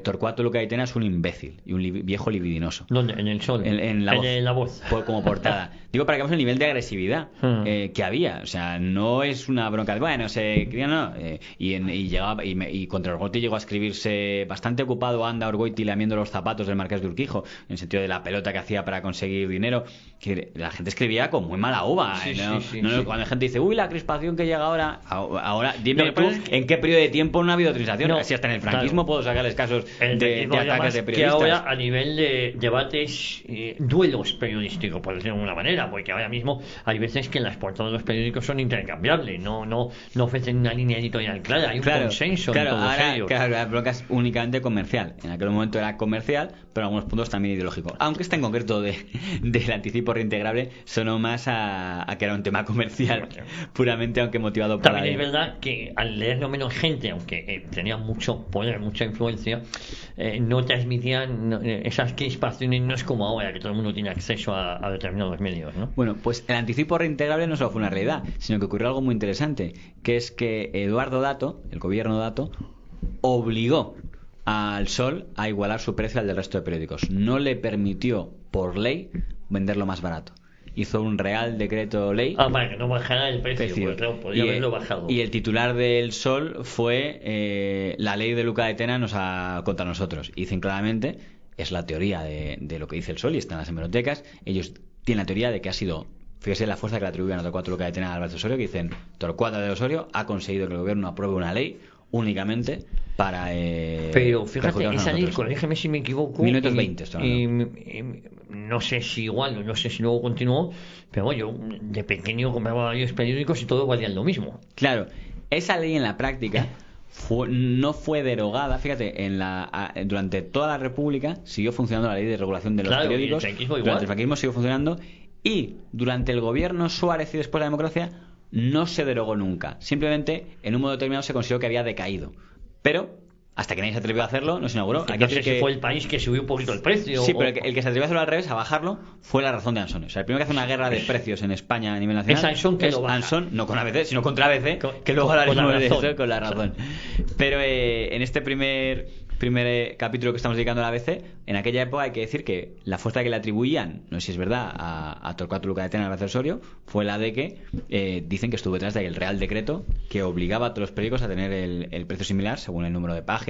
Torcuato Luca Gaitena es un imbécil y un viejo libidinoso. ¿Dónde? En El Sol. En La Voz. Como portada. Digo, para que veamos el nivel de agresividad que había. O sea, no es una bronca de, bueno, y contra Urgoiti llegó a escribirse bastante ocupado, anda Urgoiti lamiendo los zapatos del Marqués de Urquijo, en el sentido de la pelota que hacía para conseguir dinero, que la gente escribía con muy mala uva. Cuando la gente dice, uy, la crispación que llega ahora dime tú en qué periodo de tiempo no ha habido crispación. Si hasta en el franquismo puedo sacarles casos de ataques de periodistas. Que ahora, a nivel de debates, duelos periodísticos, por decirlo de alguna manera, porque ahora mismo hay veces que las portadas de los periódicos son intercambiables, no ofrecen una línea editorial clara, hay un consenso en todos ellos. Claro, la bronca es únicamente comercial. En aquel momento era comercial, pero en algunos puntos también ideológico. Aunque este en concreto del anticipo reintegrable sonó más a que era un tema comercial, puramente, aunque motivado por también es verdad que al leerlo menos gente, aunque tenía mucho poder, mucha influencia, no transmitían esas crispaciones, no es como ahora que todo el mundo tiene acceso a determinados medios, ¿no? Bueno, pues el anticipo reintegrable no solo fue una realidad, sino que ocurrió algo muy interesante, que es que Eduardo Dato, el gobierno Dato, obligó al Sol a igualar su precio al del resto de periódicos. No le permitió, por ley, venderlo más barato. Hizo un real decreto ley para que no bajara el precio, porque claro, podría haberlo bajado. Y el titular del Sol fue la ley de Luca Gaitena contra nosotros. Y dicen claramente, es la teoría de lo que dice el Sol, y está en las hemerotecas. Ellos tienen la teoría de que ha sido, fíjese la fuerza que le atribuyen a Torcuato Luca Gaitena a Álvarez Osorio, que dicen, Torcuato de Osorio ha conseguido que el gobierno apruebe una ley únicamente para pero fíjate, esa ley, corrígeme si me equivoco, 1920 no sé si igual o no sé si luego continuó, pero yo de pequeño compraba varios periódicos y todo valían lo mismo. Claro, esa ley en la práctica no fue derogada. Fíjate, durante toda la República siguió funcionando la ley de regulación de los periódicos. Durante el franquismo siguió funcionando, y durante el gobierno Suárez y después la democracia no se derogó nunca. Simplemente en un modo determinado se consideró que había decaído, pero hasta que nadie se atrevió a hacerlo no se inauguró. No sé si fue el país que subió un poquito el precio. Sí, pero el que se atrevió a hacerlo al revés, a bajarlo, fue La Razón de Ansón. O sea, el primero que hace una guerra de precios en España a nivel nacional es Ansón, que lo baja. Ansón, no con ABC, sino contra ABC, que luego hablaremos de eso, con La Razón. Pero en este primer capítulo que estamos dedicando a la ABC, en aquella época hay que decir que la fuerza que le atribuían, no sé si es verdad, a Torcuato Luca Gaitena y Álvarez Osorio, fue la de que dicen que estuvo detrás del Real Decreto que obligaba a todos los periódicos a tener el precio similar según el número de páginas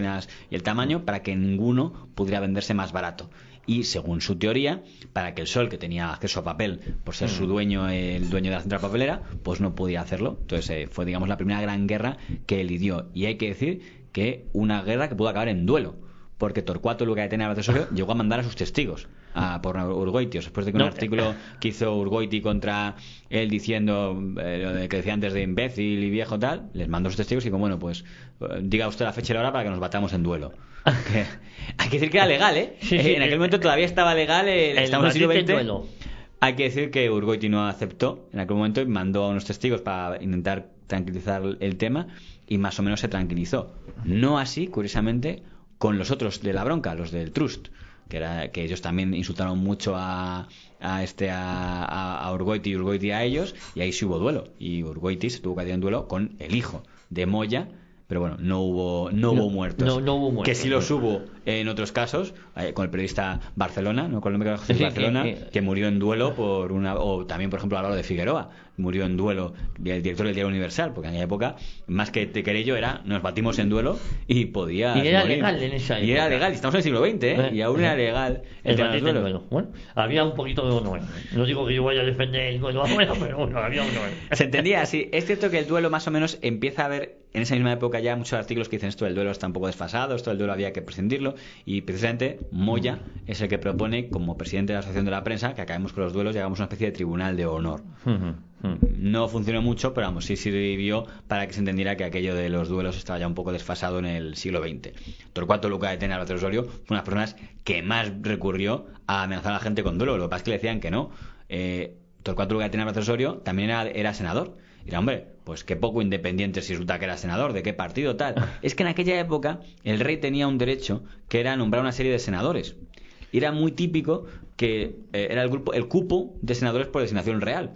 y el tamaño, para que ninguno pudiera venderse más barato. Y según su teoría, para que el Sol, que tenía acceso a papel por ser su dueño, el dueño de la central papelera, pues no podía hacerlo. Entonces fue, digamos, la primera gran guerra que lidió. Y hay que decir que una guerra que pudo acabar en duelo, porque Torcuato Luca Gaitena y Álvarez Osorio llegó a mandar a sus testigos por Urgoiti, después de que un artículo que hizo Urgoiti contra él diciendo lo que decía antes de imbécil y viejo tal, les mandó a sus testigos y como, bueno, pues diga usted la fecha y la hora para que nos batamos en duelo. Hay que decir que era legal, Sí, en aquel momento todavía estaba legal, estamos en el siglo XX, Hay que decir que Urgoiti no aceptó en aquel momento y mandó a unos testigos para intentar tranquilizar el tema y más o menos se tranquilizó. No así, curiosamente, con los otros de la bronca, los del Trust, que ellos también insultaron mucho a Urgoiti y Urgoiti a ellos, y ahí sí hubo duelo. Y Urgoiti se tuvo que hacer un duelo con el hijo de Moya. Pero bueno, no hubo muertos. No hubo muertos. Que sí los hubo en otros casos, con el periodista Barcelona, ¿no? Con el nombre de Barcelona, que murió en duelo por o también, por ejemplo, Álvaro de Figueroa, murió en duelo, el director del Diario Universal, porque en aquella época, más que querello, nos batimos en duelo y podía morir. Y era morir. legal en esa época. Y era legal, estamos en el siglo XX, y aún era legal el tema del duelo. Bueno, había un poquito de honor. No digo que yo vaya a defender el duelo ahora, pero bueno, había honor. Se entendía así. Es cierto que el duelo más o menos empieza a haber en esa misma época ya muchos artículos que dicen esto del duelo está un poco desfasado, esto del duelo había que prescindirlo, y precisamente Moya es el que propone, como presidente de la Asociación de la Prensa, que acabemos con los duelos y hagamos una especie de tribunal de honor. No funcionó mucho, pero vamos, sí sirvió para que se entendiera que aquello de los duelos estaba ya un poco desfasado en el siglo XX. Torcuato Luca de Tena Álvarez Osorio fue una de las personas que más recurrió a amenazar a la gente con duelo. Lo que pasa es que le decían que no. Torcuato Luca de Tena Álvarez Osorio también era senador. Y era, hombre, pues qué poco independiente si resulta que era senador, de qué partido, tal. Es que en aquella época el rey tenía un derecho que era nombrar una serie de senadores. Y era muy típico que era el cupo de senadores por designación real.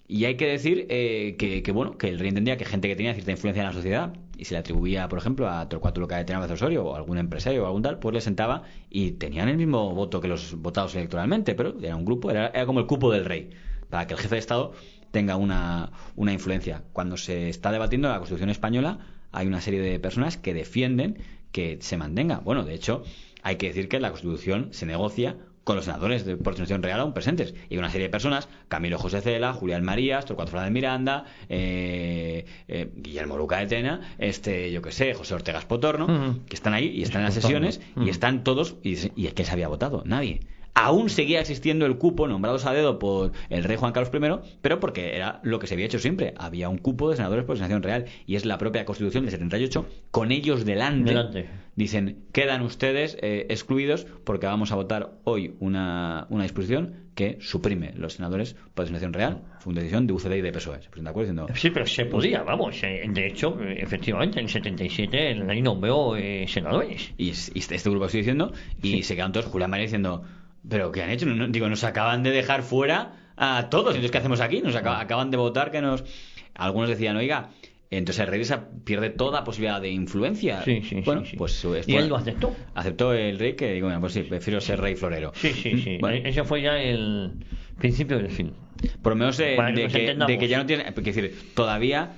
Y hay que decir que el rey entendía que gente que tenía cierta influencia en la sociedad y se le atribuía, por ejemplo, a Torcuato Luca de Tena Álvarez Osorio o algún empresario o algún tal, pues le sentaba y tenían el mismo voto que los votados electoralmente, pero era un grupo, era como el cupo del rey, para que el jefe de Estado tenga una influencia. Cuando se está debatiendo la Constitución española, hay una serie de personas que defienden que se mantenga. Bueno, de hecho, hay que decir que la Constitución se negocia con los senadores por designación real aún presentes. Y una serie de personas, Camilo José Cela, Julián Marías, Torcuato Fernández Miranda, Guillermo Luca de Tena, yo que sé, José Ortega Espotorno, que están ahí y están en las sesiones y están todos, y ¿quién se había votado? Nadie. Aún seguía existiendo el cupo nombrados a dedo por el rey Juan Carlos I, pero porque era lo que se había hecho siempre. Había un cupo de senadores por designación real y es la propia Constitución del 78, con ellos delante. Dicen, quedan ustedes excluidos porque vamos a votar hoy una disposición que suprime los senadores por designación real. Fue una decisión de UCD y de PSOE. ¿Se de acuerdo? Diciendo... Sí, pero se podía, vamos. De hecho, efectivamente, en el 77 el rey nombró senadores. Y este grupo sigue diciendo, y se quedan todos, Julián María diciendo... ¿Pero qué han hecho? Nos acaban de dejar fuera a todos. Entonces, ¿qué hacemos aquí? Nos acaban de votar que nos... Algunos decían, oiga, entonces el rey pierde toda posibilidad de influencia. Sí. Pues... ¿Y él lo aceptó? Aceptó el rey que, bueno, pues sí, prefiero ser rey florero. Sí. Bueno. Eso fue ya el principio del fin. Por lo menos de que ya no tiene... Es decir, todavía...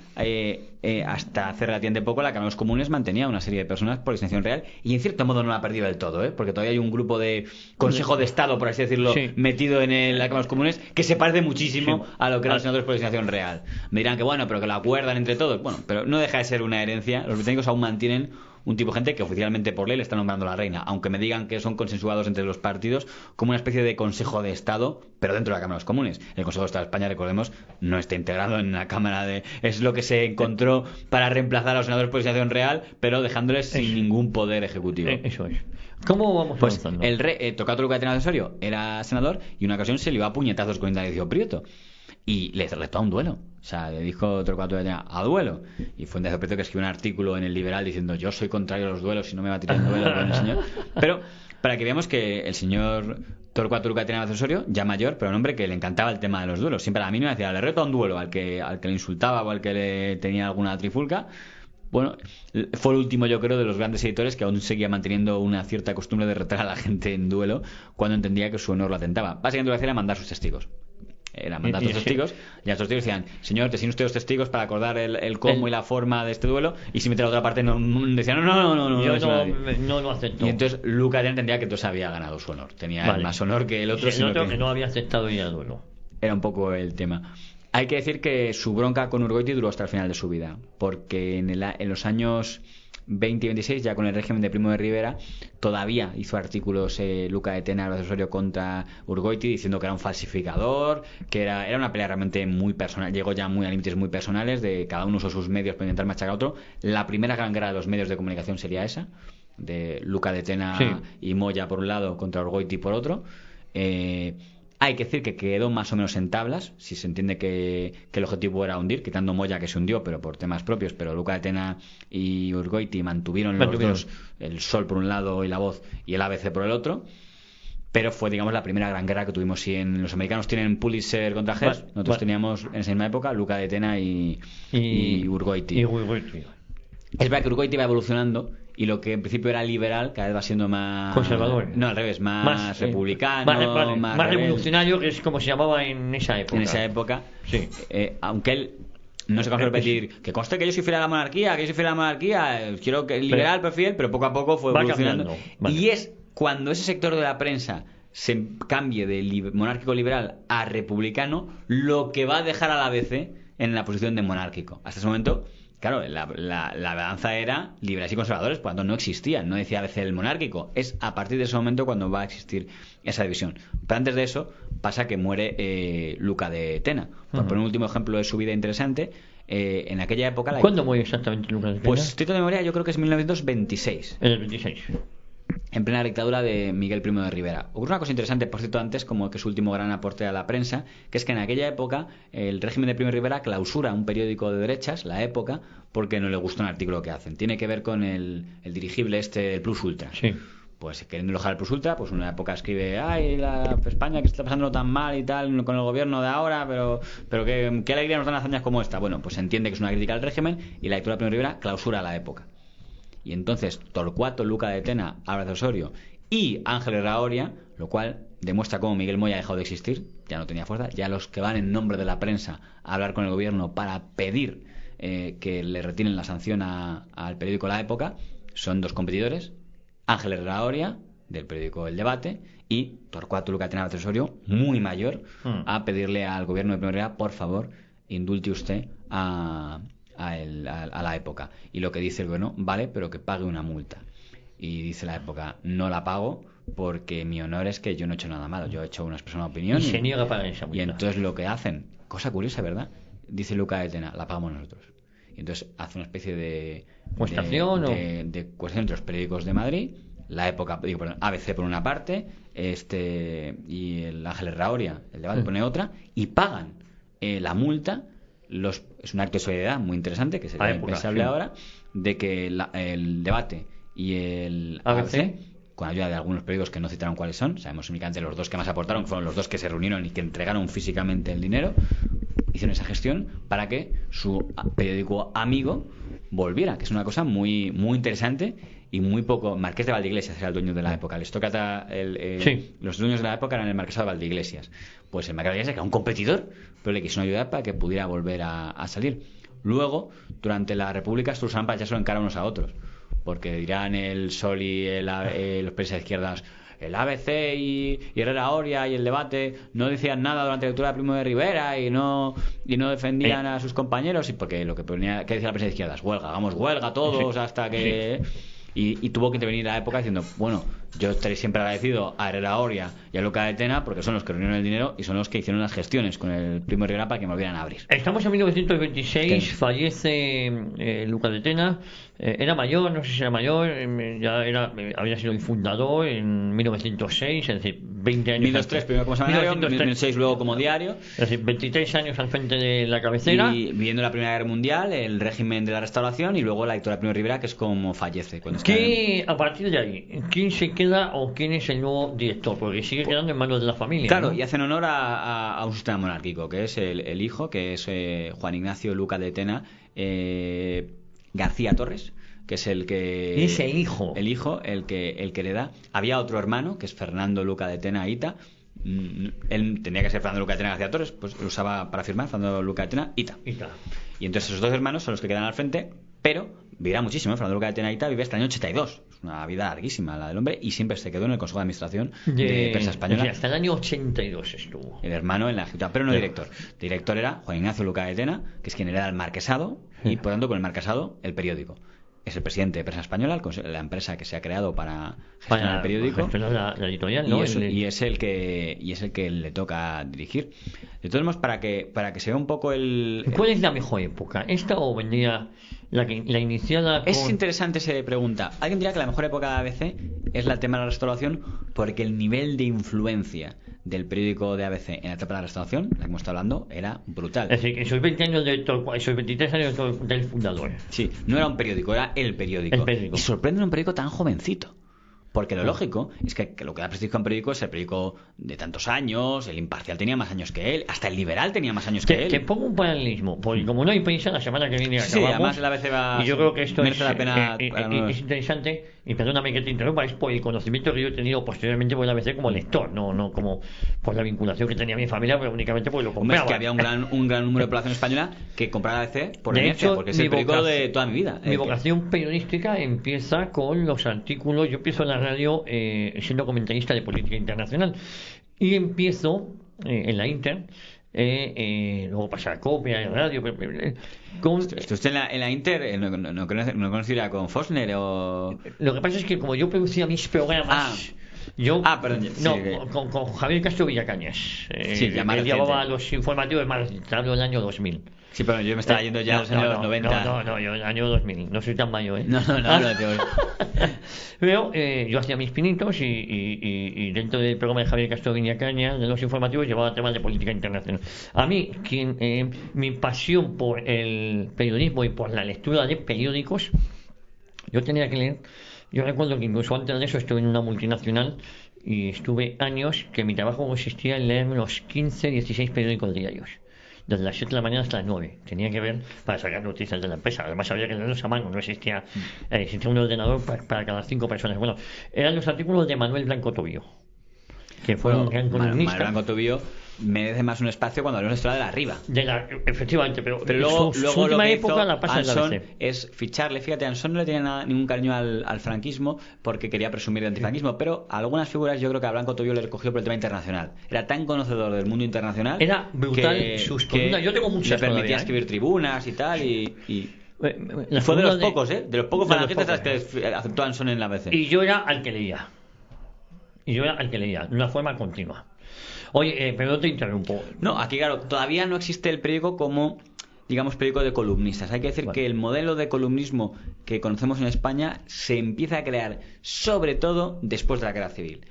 hasta hace relativamente poco la Cámara de los Comunes mantenía una serie de personas por designación real y en cierto modo no la ha perdido del todo, porque todavía hay un grupo de Consejo de Estado, por así decirlo, metido en la Cámara de los Comunes que se parece muchísimo a lo que eran los senadores por designación real. Me dirán que bueno, pero que lo acuerdan entre todos. Bueno, pero no deja de ser una herencia. Los británicos aún mantienen un tipo de gente que oficialmente por ley le está nombrando la reina, aunque me digan que son consensuados entre los partidos como una especie de Consejo de Estado, pero dentro de la Cámara de los Comunes. El Consejo de Estado de España, recordemos, no está integrado en la Cámara es lo que se encontró para reemplazar a los senadores por designación real, pero dejándoles sin ningún poder ejecutivo. Eso es. ¿Cómo vamos avanzando? Pues el rey, Torcuato Luca de Tena Osorio, era senador y una ocasión se le iba a puñetazos con Indalecio Prieto. Y le retó a un duelo. O sea, le dijo Torcuato de Tena a duelo. Y fue Indalecio Prieto que escribió un artículo en El Liberal diciendo yo soy contrario a los duelos y no me va a tirar en duelo con el señor. Pero para que veamos que el señor Torcuato Luca de Tena Osorio, ya mayor, pero un hombre que le encantaba el tema de los duelos. Siempre a mí me decía, le reto a un duelo al que le insultaba o al que le tenía alguna trifulca. Bueno, fue el último, yo creo, de los grandes editores que aún seguía manteniendo una cierta costumbre de retar a la gente en duelo cuando entendía que su honor lo atentaba. Básicamente lo que hacía era mandar sus testigos. Era mandar sus testigos y a los testigos decían, señor, designen usted los testigos para acordar el cómo y la forma de este duelo, y si mete la otra parte decían no, yo no lo acepto. Y entonces Luca entendía que entonces había ganado su honor, tenía más honor que el otro, que no había aceptado ya el duelo. Era un poco el tema. Hay que decir que su bronca con Urgoiti duró hasta el final de su vida, porque en los años 20 y 26, ya con el régimen de Primo de Rivera, todavía hizo artículos Luca de Tena Álvarez Osorio contra Urgoiti, diciendo que era un falsificador, que era una pelea realmente muy personal, llegó ya muy a límites muy personales, de cada uno usó sus medios para intentar machacar a otro. La primera gran guerra de los medios de comunicación sería esa, de Luca de Tena y Moya por un lado contra Urgoiti por otro. Hay que decir que quedó más o menos en tablas, si se entiende que el objetivo era hundir, quitando Moya, que se hundió, pero por temas propios. Pero Luca de Tena y Urgoiti mantuvieron los dos, el Sol por un lado y La Voz, y el ABC por el otro. Pero fue, digamos, la primera gran guerra que tuvimos. Si los americanos tienen Pulitzer contra Hess, nosotros teníamos en esa misma época Luca de Tena y Urgoiti. Es verdad que Urgoiti va evolucionando, y lo que en principio era liberal cada vez va siendo más conservador. No, al revés, más republicano, más revolucionario, que es como se llamaba en esa época. En esa época, sí. Aunque él no se cansó de repetir que conste que yo soy fiel a la monarquía, quiero que liberal, pero fiel, pero poco a poco fue evolucionando. Y es cuando ese sector de la prensa se cambie de monárquico liberal a republicano lo que va a dejar al ABC en la posición de monárquico. Hasta ese momento, claro, la balanza era liberales y conservadores, cuando no existían, no decía a veces el monárquico. Es a partir de ese momento cuando va a existir esa división. Pero antes de eso pasa que muere Luca de Tena. Por poner un último ejemplo de su vida interesante, en aquella época... ¿Cuándo muere exactamente Luca de Tena? Pues estoy de memoria, yo creo que es 1926. En el 26. En plena dictadura de Miguel I de Rivera. Ocurre una cosa interesante, por cierto, antes, como que su último gran aporte a la prensa, que es que en aquella época el régimen de Primo de Rivera clausura un periódico de derechas, La Época, porque no le gustó un artículo que hacen. Tiene que ver con el dirigible el Plus Ultra. Sí. Pues queriendo alojar el Plus Ultra, pues una época escribe, la España que está pasando tan mal y tal con el gobierno de ahora, pero qué alegría nos dan hazañas como esta. Bueno, pues se entiende que es una crítica al régimen, y la lectura de Primo de Rivera clausura La Época. Y entonces Torcuato Luca de Tena, Álvarez Osorio y Ángel Irraoria, lo cual demuestra cómo Miguel Moya ha dejado de existir, ya no tenía fuerza, ya los que van en nombre de la prensa a hablar con el gobierno para pedir que le retiren la sanción al periódico La Época son dos competidores, Ángel Irraoria, del periódico El Debate, y Torcuato Luca de Tena, Álvarez Osorio, muy mayor, a pedirle al gobierno de Primo de Rivera, por favor, indulte usted a La Época. Y lo que dice el gobierno, vale, pero que pague una multa. Y dice La Época, no la pago porque mi honor es que yo no he hecho nada malo, yo he hecho una expresión de opinión y se niega a pagar esa multa. Y entonces lo que hacen, cosa curiosa, ¿verdad? Dice Luca de Tena, la pagamos nosotros. Y entonces hace una especie de cuestación de cuestión entre los periódicos de Madrid, La Época, ABC por una parte, y el Ángel Irraoria, El Debate pone otra, y pagan la multa. Es un acto de solidaridad muy interesante, que sería impensable ahora, de que el Debate y el ABC, con ayuda de algunos periódicos que no citaron cuáles son, sabemos únicamente los dos que más aportaron, que fueron los dos que se reunieron y que entregaron físicamente el dinero, hicieron esa gestión para que su periódico amigo volviera, que es una cosa muy, muy interesante y muy poco. Marqués de Valdeiglesias era el dueño de La Época. Los dueños de La Época eran el Marqués de Valdeiglesias. Pues el Marqués de Valdeiglesias, que era un competidor, pero le quiso ayudar para que pudiera volver a salir. Luego, durante la República, estos usaban para echarse en cara unos a otros, porque dirán el Sol y los periodistas de izquierdas, el ABC y Herrera Oria y El Debate no decían nada durante la lectura de Primo de Rivera y no defendían a sus compañeros, y porque lo que ponía, ¿qué decía la prensa de izquierdas? Huelga, hagamos huelga todos hasta que... Y tuvo que intervenir La Época diciendo, bueno, yo estaré siempre agradecido a Herrera Oria y a Luca de Tena porque son los que reunieron el dinero y son los que hicieron las gestiones con el Primo de Rivera para que me volvieran a abrir. Estamos en 1926, fallece Luca de Tena, era mayor, no sé si era mayor, había sido el fundador en 1906, es decir, 20 años. 1903 primero como semanario, 1906 luego como diario. Es decir, 23 años al frente de la cabecera. Y viviendo la Primera Guerra Mundial, el régimen de la Restauración y luego la dictadura de Primo de Rivera, que es como fallece. A partir de ahí, ¿quién se queda o quién es el nuevo director? Porque sigue quedando en manos de la familia. Claro, ¿no? Y hacen honor a un sistema monárquico, que es el hijo, que es Juan Ignacio Luca de Tena García Torres, que es el que... Es el hijo. El hijo, el que le da. Había otro hermano, que es Fernando Luca de Tena Ita. Él tenía que ser Fernando Luca de Tena García Torres, pues lo usaba para firmar, Fernando Luca de Tena Ita. Y entonces esos dos hermanos son los que quedan al frente, pero vivirá muchísimo. Fernando Luca de Tena Ita vive hasta el año 82. Es una vida larguísima la del hombre, y siempre se quedó en el Consejo de Administración de Prensa Española. Hasta el año 82 estuvo. El hermano en la ejecutiva, pero no director. Director era Juan Ignacio Luca de Tena, que es quien hereda el marquesado, y por tanto con el marquesado el periódico. Es el presidente de Prensa Española, la empresa que se ha creado para gestionar el periódico, la editorial, ¿no? y es el que le toca dirigir. De todos modos, para que se vea un poco ¿Cuál es la mejor época? ¿Esta o vendría la iniciada? Es interesante esa pregunta. Alguien dirá que la mejor época de ABC es el tema de la Restauración, porque el nivel de influencia del periódico de ABC en la etapa de la Restauración, la que hemos estado hablando, era brutal. Es decir, esos 20 años esos 23 años del fundador. Sí, no era un periódico, era el periódico. El periódico. Y sorprende un periódico tan jovencito. Porque lo lógico es que lo que da prestigio a un periódico es el periódico de tantos años, el Imparcial tenía más años que él, hasta el Liberal tenía más años que él. Te pongo un paralelismo, porque como no hay prisa, la semana que viene acabamos. Sí, además el ABC va... Y yo creo que esto merece la pena es interesante, y perdóname que te interrumpa, es por el conocimiento que yo he tenido posteriormente por el ABC como lector, no como por la vinculación que tenía mi familia, pero únicamente porque lo compraba. Es que había un gran número de población española que compraba el ABC por de inercia, hecho, porque es el periódico de toda mi vida. Mi vocación periodística empieza con los artículos. Yo empiezo en la radio siendo comentarista de política internacional y empiezo en la Inter, luego pasa a Copia, en radio, ¿Estuviste en la Inter? ¿No conociera con Fosner o...? Lo que pasa es que como yo producía mis programas... perdón. No, sí, con Javier Castro Villacañas. Sí, ya más él reciente. llevaba los informativos más, te hablo del año 2000. Sí, pero yo me estaba yendo ya a los años 90. No, yo en el año 2000. No soy tan mayor, ¿eh? No, Pero yo hacía mis pinitos y dentro del programa de Javier Castro Villacañas, de los informativos, llevaba temas de política internacional. A mí, mi pasión por el periodismo y por la lectura de periódicos, yo tenía que leer. Yo recuerdo que incluso antes de eso estuve en una multinacional y estuve años que mi trabajo consistía en leer unos 15, 16 periódicos diarios. Desde las 7 de la mañana hasta las 9. Tenía que ver para sacar noticias de la empresa. Además había que leerlos a mano. No existía un ordenador para cada 5 personas. Bueno, eran los artículos de Manuel Blanco Tobío, que fue un gran columnista. Manuel Blanco Tobío merece más un espacio cuando hablamos de la historia de la Riva. Efectivamente, pero luego su última época la pasa en la Anson ABC. es ficharle. Fíjate, Anson no le tenía ningún cariño al franquismo porque quería presumir de antifranquismo, pero algunas figuras yo creo que a Blanco Tobío le recogió por el tema internacional. Era tan conocedor del mundo internacional. Era brutal sus columnas. Yo tengo muchas le permitía todavía, escribir tribunas y tal y las fue de los columnas pocos, de los pocos falangistas que aceptó Anson en la ABC. Y yo era al que leía. De una forma continua. Oye, pero no te interrumpo. No, aquí claro, todavía no existe el periódico como, digamos, periódico de columnistas. Hay que decir que el modelo de columnismo que conocemos en España se empieza a crear sobre todo después de la guerra civil.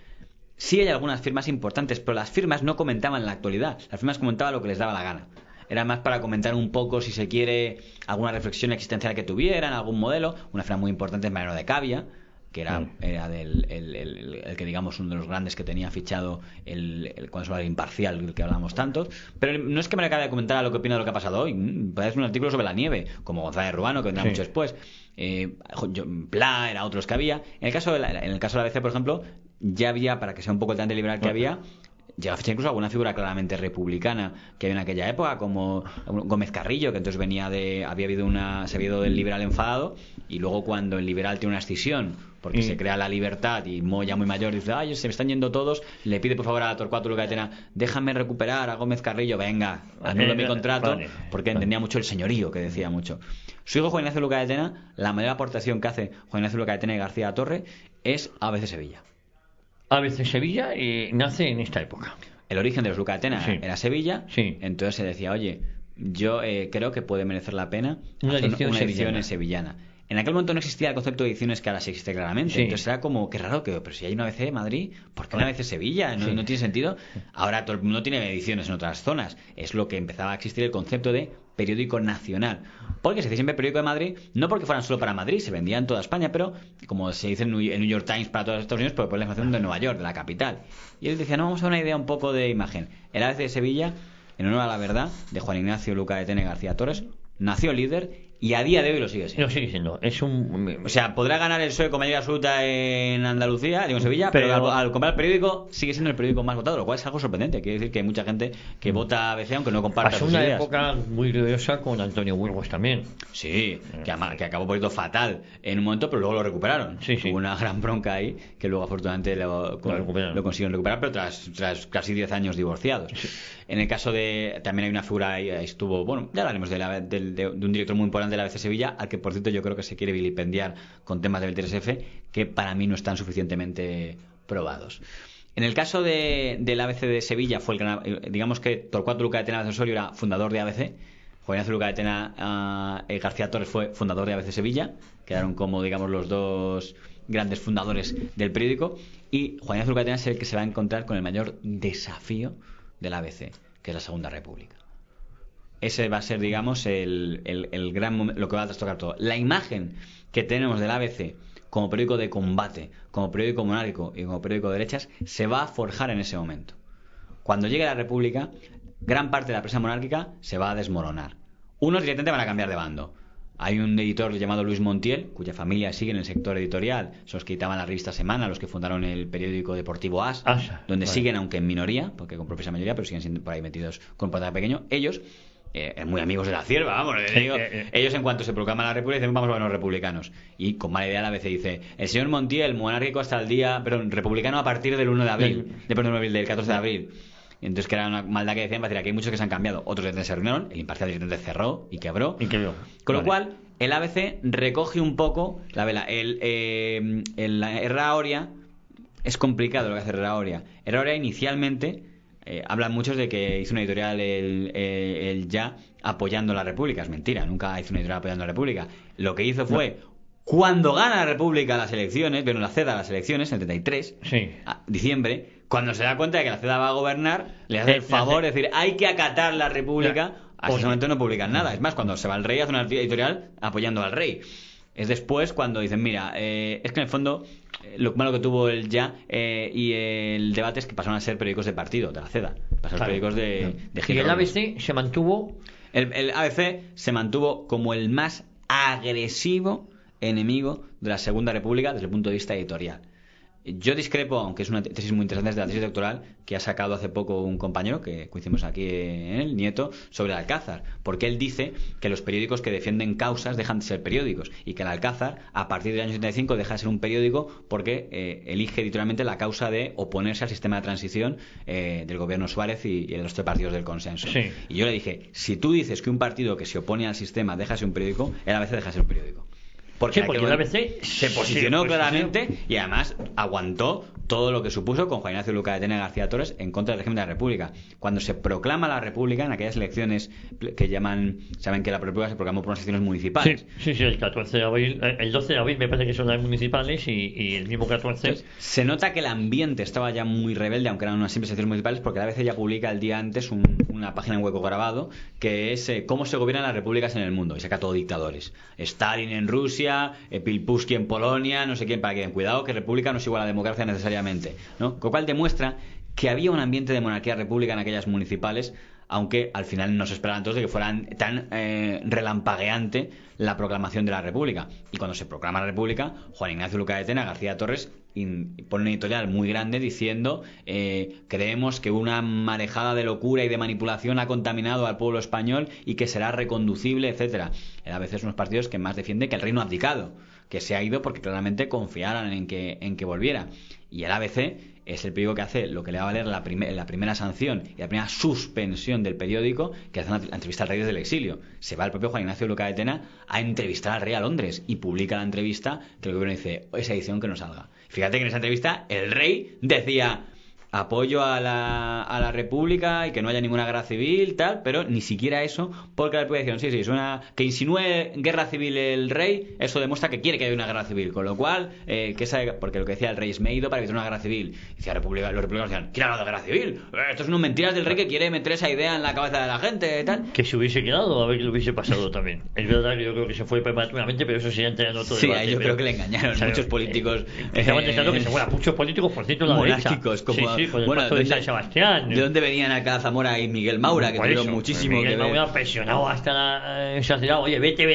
Sí hay algunas firmas importantes, pero las firmas no comentaban la actualidad. Las firmas comentaban lo que les daba la gana. Era más para comentar un poco, si se quiere, alguna reflexión existencial que tuvieran, algún modelo. Una firma muy importante es Mariano de Cavia, que era el que digamos uno de los grandes que tenía fichado cuando se habla del Imparcial, del que hablamos tanto. Pero no es que me acabe de comentar lo que opina de lo que ha pasado hoy. Puede ser un artículo sobre la nieve, como González Ruano, que vendrá mucho después. Pla, era otros que había. En el caso de la ABC, por ejemplo, ya había, para que sea un poco el tan liberal que había, llega a fichar incluso alguna figura claramente republicana que había en aquella época, como Gómez Carrillo, que entonces se había ido del liberal enfadado, y luego cuando el liberal tiene una escisión porque se crea La Libertad y Moya muy mayor dice, ay, se me están yendo todos, le pide por favor a Torcuato Luca de Tena, déjame recuperar a Gómez Carrillo, venga, anulo mi contrato, porque entendía mucho el señorío, que decía mucho. Su hijo Juan Ignacio Luca de Tena, la mayor aportación que hace Juan Ignacio Luca de Tena y García Torre es ABC Sevilla. ABC Sevilla nace en esta época. El origen de los Luca de Tena era Sevilla, entonces se decía, oye, yo creo que puede merecer la pena una hacer edición en sevillana. En aquel momento no existía el concepto de ediciones que ahora sí existe claramente. Entonces era como, qué raro, pero si hay una ABC Madrid, ¿por qué una ABC Sevilla? No tiene sentido. Ahora todo el mundo tiene ediciones en otras zonas. Es lo que empezaba a existir el concepto de periódico nacional. Porque se decía siempre periódico de Madrid, no porque fueran solo para Madrid, se vendía en toda España, pero como se dice en New York Times para todos los Estados Unidos, pero por la información de Nueva York, de la capital. Y él decía, no, vamos a dar una idea un poco de imagen. El ABC de Sevilla, en honor a la verdad, de Juan Ignacio Luca de Tena y García Torres, nació líder y a día de hoy lo sigue siendo. Lo sigue siendo. O sea, podrá ganar el PSOE con mayoría absoluta en Andalucía, digo en Sevilla, pero al comprar el periódico sigue siendo el periódico más votado, lo cual es algo sorprendente. Quiere decir que hay mucha gente que vota ABC aunque no comparta sus ideas. Pasó una época muy gloriosa con Antonio Burgos también. Sí, que acabó por ir fatal en un momento, pero luego lo recuperaron. Hubo una gran bronca ahí que luego afortunadamente lo consiguieron recuperar, pero tras casi 10 años divorciados. En el caso también hay una figura, ahí estuvo, bueno, ya hablaremos de un director muy importante de la ABC Sevilla, al que por cierto yo creo que se quiere vilipendiar con temas del 3F que para mí no están suficientemente probados. En el caso del ABC de Sevilla, digamos que Torcuato Luca de Tena Osorio era fundador de ABC, Juan Ignacio Luca de Tena García Torres fue fundador de ABC Sevilla, quedaron como, digamos, los dos grandes fundadores del periódico, y Juan Ignacio Luca de Tena es el que se va a encontrar con el mayor desafío del ABC, que es la Segunda República. Ese va a ser, digamos, el gran momento, lo que va a trastocar todo. La imagen que tenemos del ABC como periódico de combate, como periódico monárquico y como periódico de derechas, se va a forjar en ese momento. Cuando llegue la República, gran parte de la prensa monárquica se va a desmoronar. Unos directamente van a cambiar de bando. Hay un editor llamado Luis Montiel, cuya familia sigue en el sector editorial, son los que editaban la revista Semana, los que fundaron el periódico deportivo AS, donde siguen, aunque en minoría, porque con propia mayoría, pero siguen siendo por ahí metidos con un porcentaje pequeño. Ellos, muy amigos de la cierva, vamos, ellos en cuanto se proclama la República dicen, vamos a ver los republicanos. Y con mala idea a veces dice, el señor Montiel, monárquico hasta el día, perdón, republicano a partir del 1 de abril, del 14 de abril. Entonces, que era una maldad que decían, para decir, aquí hay muchos que se han cambiado, otros directamente se arruinaron, el Imparcial directamente cerró y quebró. Con lo cual, el ABC recoge un poco la vela. La Herrera Oria es complicado lo que hace Herrera Oria. Herrera Oria inicialmente hablan muchos de que hizo una editorial el Ya apoyando la República. Es mentira, nunca hizo una editorial apoyando la República. Lo que hizo fue, cuando gana la República las elecciones, bueno, la CEDA las elecciones, en el 33, diciembre, cuando se da cuenta de que la CEDA va a gobernar, le hace el favor de decir, hay que acatar la República. Hasta ese momento no publican nada. Es más, cuando se va el rey, hace una editorial apoyando al rey. Es después cuando dicen, mira, es que en el fondo lo malo que tuvo el Ya y el debate es que pasaron a ser periódicos de partido, de la CEDA. Pasaron a ser periódicos de Gil. Y el ABC se mantuvo... El ABC se mantuvo como el más agresivo enemigo de la Segunda República desde el punto de vista editorial. Yo discrepo, aunque es una tesis muy interesante, de la tesis doctoral que ha sacado hace poco un compañero que coincidimos aquí en el Nieto, sobre el Alcázar, porque él dice que los periódicos que defienden causas dejan de ser periódicos y que el Alcázar a partir del año 75 deja de ser un periódico porque elige editorialmente la causa de oponerse al sistema de transición del gobierno Suárez y de los tres partidos del consenso. Y yo le dije, si tú dices que un partido que se opone al sistema deja de ser un periódico, él a veces deja de ser un periódico. Porque el ABC se posicionó claramente y además aguantó todo lo que supuso con Juan Ignacio Luca de Tena García Torres en contra del régimen de la República. Cuando se proclama la República, en aquellas elecciones que saben que la República se proclamó por unas elecciones municipales. Sí, el 14 de abril, el 12 de abril me parece que son las municipales y el mismo 14. Entonces, se nota que el ambiente estaba ya muy rebelde, aunque eran unas simples elecciones municipales, porque la ABC ya publica el día antes una página en hueco grabado que es cómo se gobiernan las repúblicas en el mundo, y saca todo dictadores. Stalin en Rusia, Pilsudski en Polonia, no sé quién, para que den cuidado que república no es igual a democracia necesariamente, ¿no? Con lo cual demuestra que había un ambiente de monarquía-república en aquellas municipales, aunque al final no se esperaban todos de que fueran tan relampagueante la proclamación de la República. Y cuando se proclama la República, Juan Ignacio Luca de Tena García Torres pone una editorial muy grande diciendo creemos que una marejada de locura y de manipulación ha contaminado al pueblo español y que será reconducible, etcétera. A veces unos partidos que más defienden que el reino ha abdicado, que se ha ido porque claramente confiaran en que volviera. Y el ABC es el periódico que hace lo que le va a valer la primera sanción y la primera suspensión del periódico, que hace una entrevista al rey desde el exilio. Se va el propio Juan Ignacio Luca de Tena a entrevistar al rey a Londres y publica la entrevista que el gobierno dice, esa edición que no salga. Fíjate que en esa entrevista el rey decía apoyo a la República y que no haya ninguna guerra civil, tal, pero ni siquiera eso, porque la República dijeron, sí, suena que insinúe guerra civil el rey, eso demuestra que quiere que haya una guerra civil, con lo cual, porque lo que decía el rey es, me he ido para evitar una guerra civil. Y decía los republicanos decían, ¿quién ha hablado de guerra civil? Esto es unas mentiras del rey que quiere meter esa idea en la cabeza de la gente, tal. Que se hubiese quedado, a ver qué le hubiese pasado también. Es verdad que yo creo que se fue prematuramente, pero eso sí entra en otro debate. Sí, yo creo que le engañaron muchos políticos. Estaban deseando que se fueran muchos políticos, por cierto, la derecha. Como con el pacto de San Sebastián. ¿De dónde venían acá Zamora y Miguel Maura? Que tuvieron muchísimo Miguel que ver. Maura presionado hasta la ciudad, oye, vete,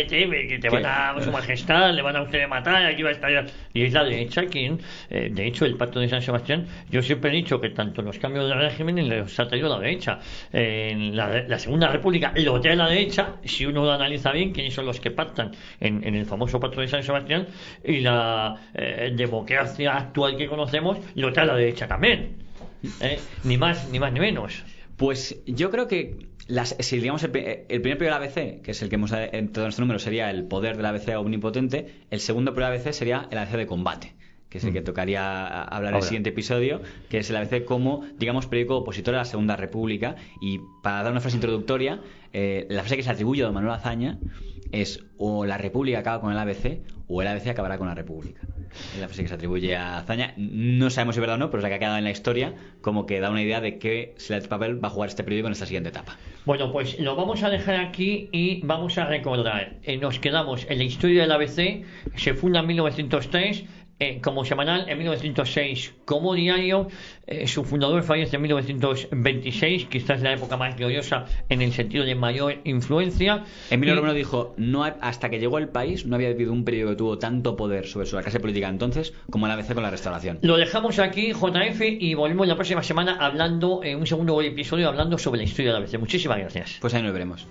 que te van a su majestad, le van a usted matar, aquí va a estar. Y es la derecha quien, de hecho, el pacto de San Sebastián, yo siempre he dicho que tanto los cambios de régimen los ha traído la derecha. En la Segunda República lo trae la derecha, si uno lo analiza bien, quiénes son los que pactan en el famoso pacto de San Sebastián, y la democracia actual que conocemos lo trae la derecha también. Ni más ni menos. Pues yo creo que si digamos el primer periodo del ABC, que es el que hemos entrado en este número, sería el poder del ABC omnipotente. El segundo periodo del ABC sería el ABC de combate, que es el que tocaría hablar en Ahora. el siguiente episodio, que es el ABC como, digamos, periódico opositor a la Segunda República. Y para dar una frase introductoria, la frase que se atribuye a don Manuel Azaña es: o la República acaba con el ABC o el ABC acabará con la República. Es la frase que se atribuye a Azaña. No sabemos si es verdad o no, pero es la que ha quedado en la historia, como que da una idea de qué papel va a jugar este periódico en esta siguiente etapa. Bueno, pues lo vamos a dejar aquí y vamos a recordar. Nos quedamos en la historia del ABC. Se funda en 1903 como semanal, en 1906 como diario. Su fundador fallece en 1926, quizás la época más gloriosa en el sentido de mayor influencia. Emilio Romero dijo: hasta que llegó El País no había habido un periódico que tuvo tanto poder sobre la clase política entonces como el ABC con la Restauración. Lo dejamos aquí, JF, y volvemos la próxima semana hablando, en un segundo episodio, hablando sobre la historia del ABC. Muchísimas gracias. Pues ahí nos veremos.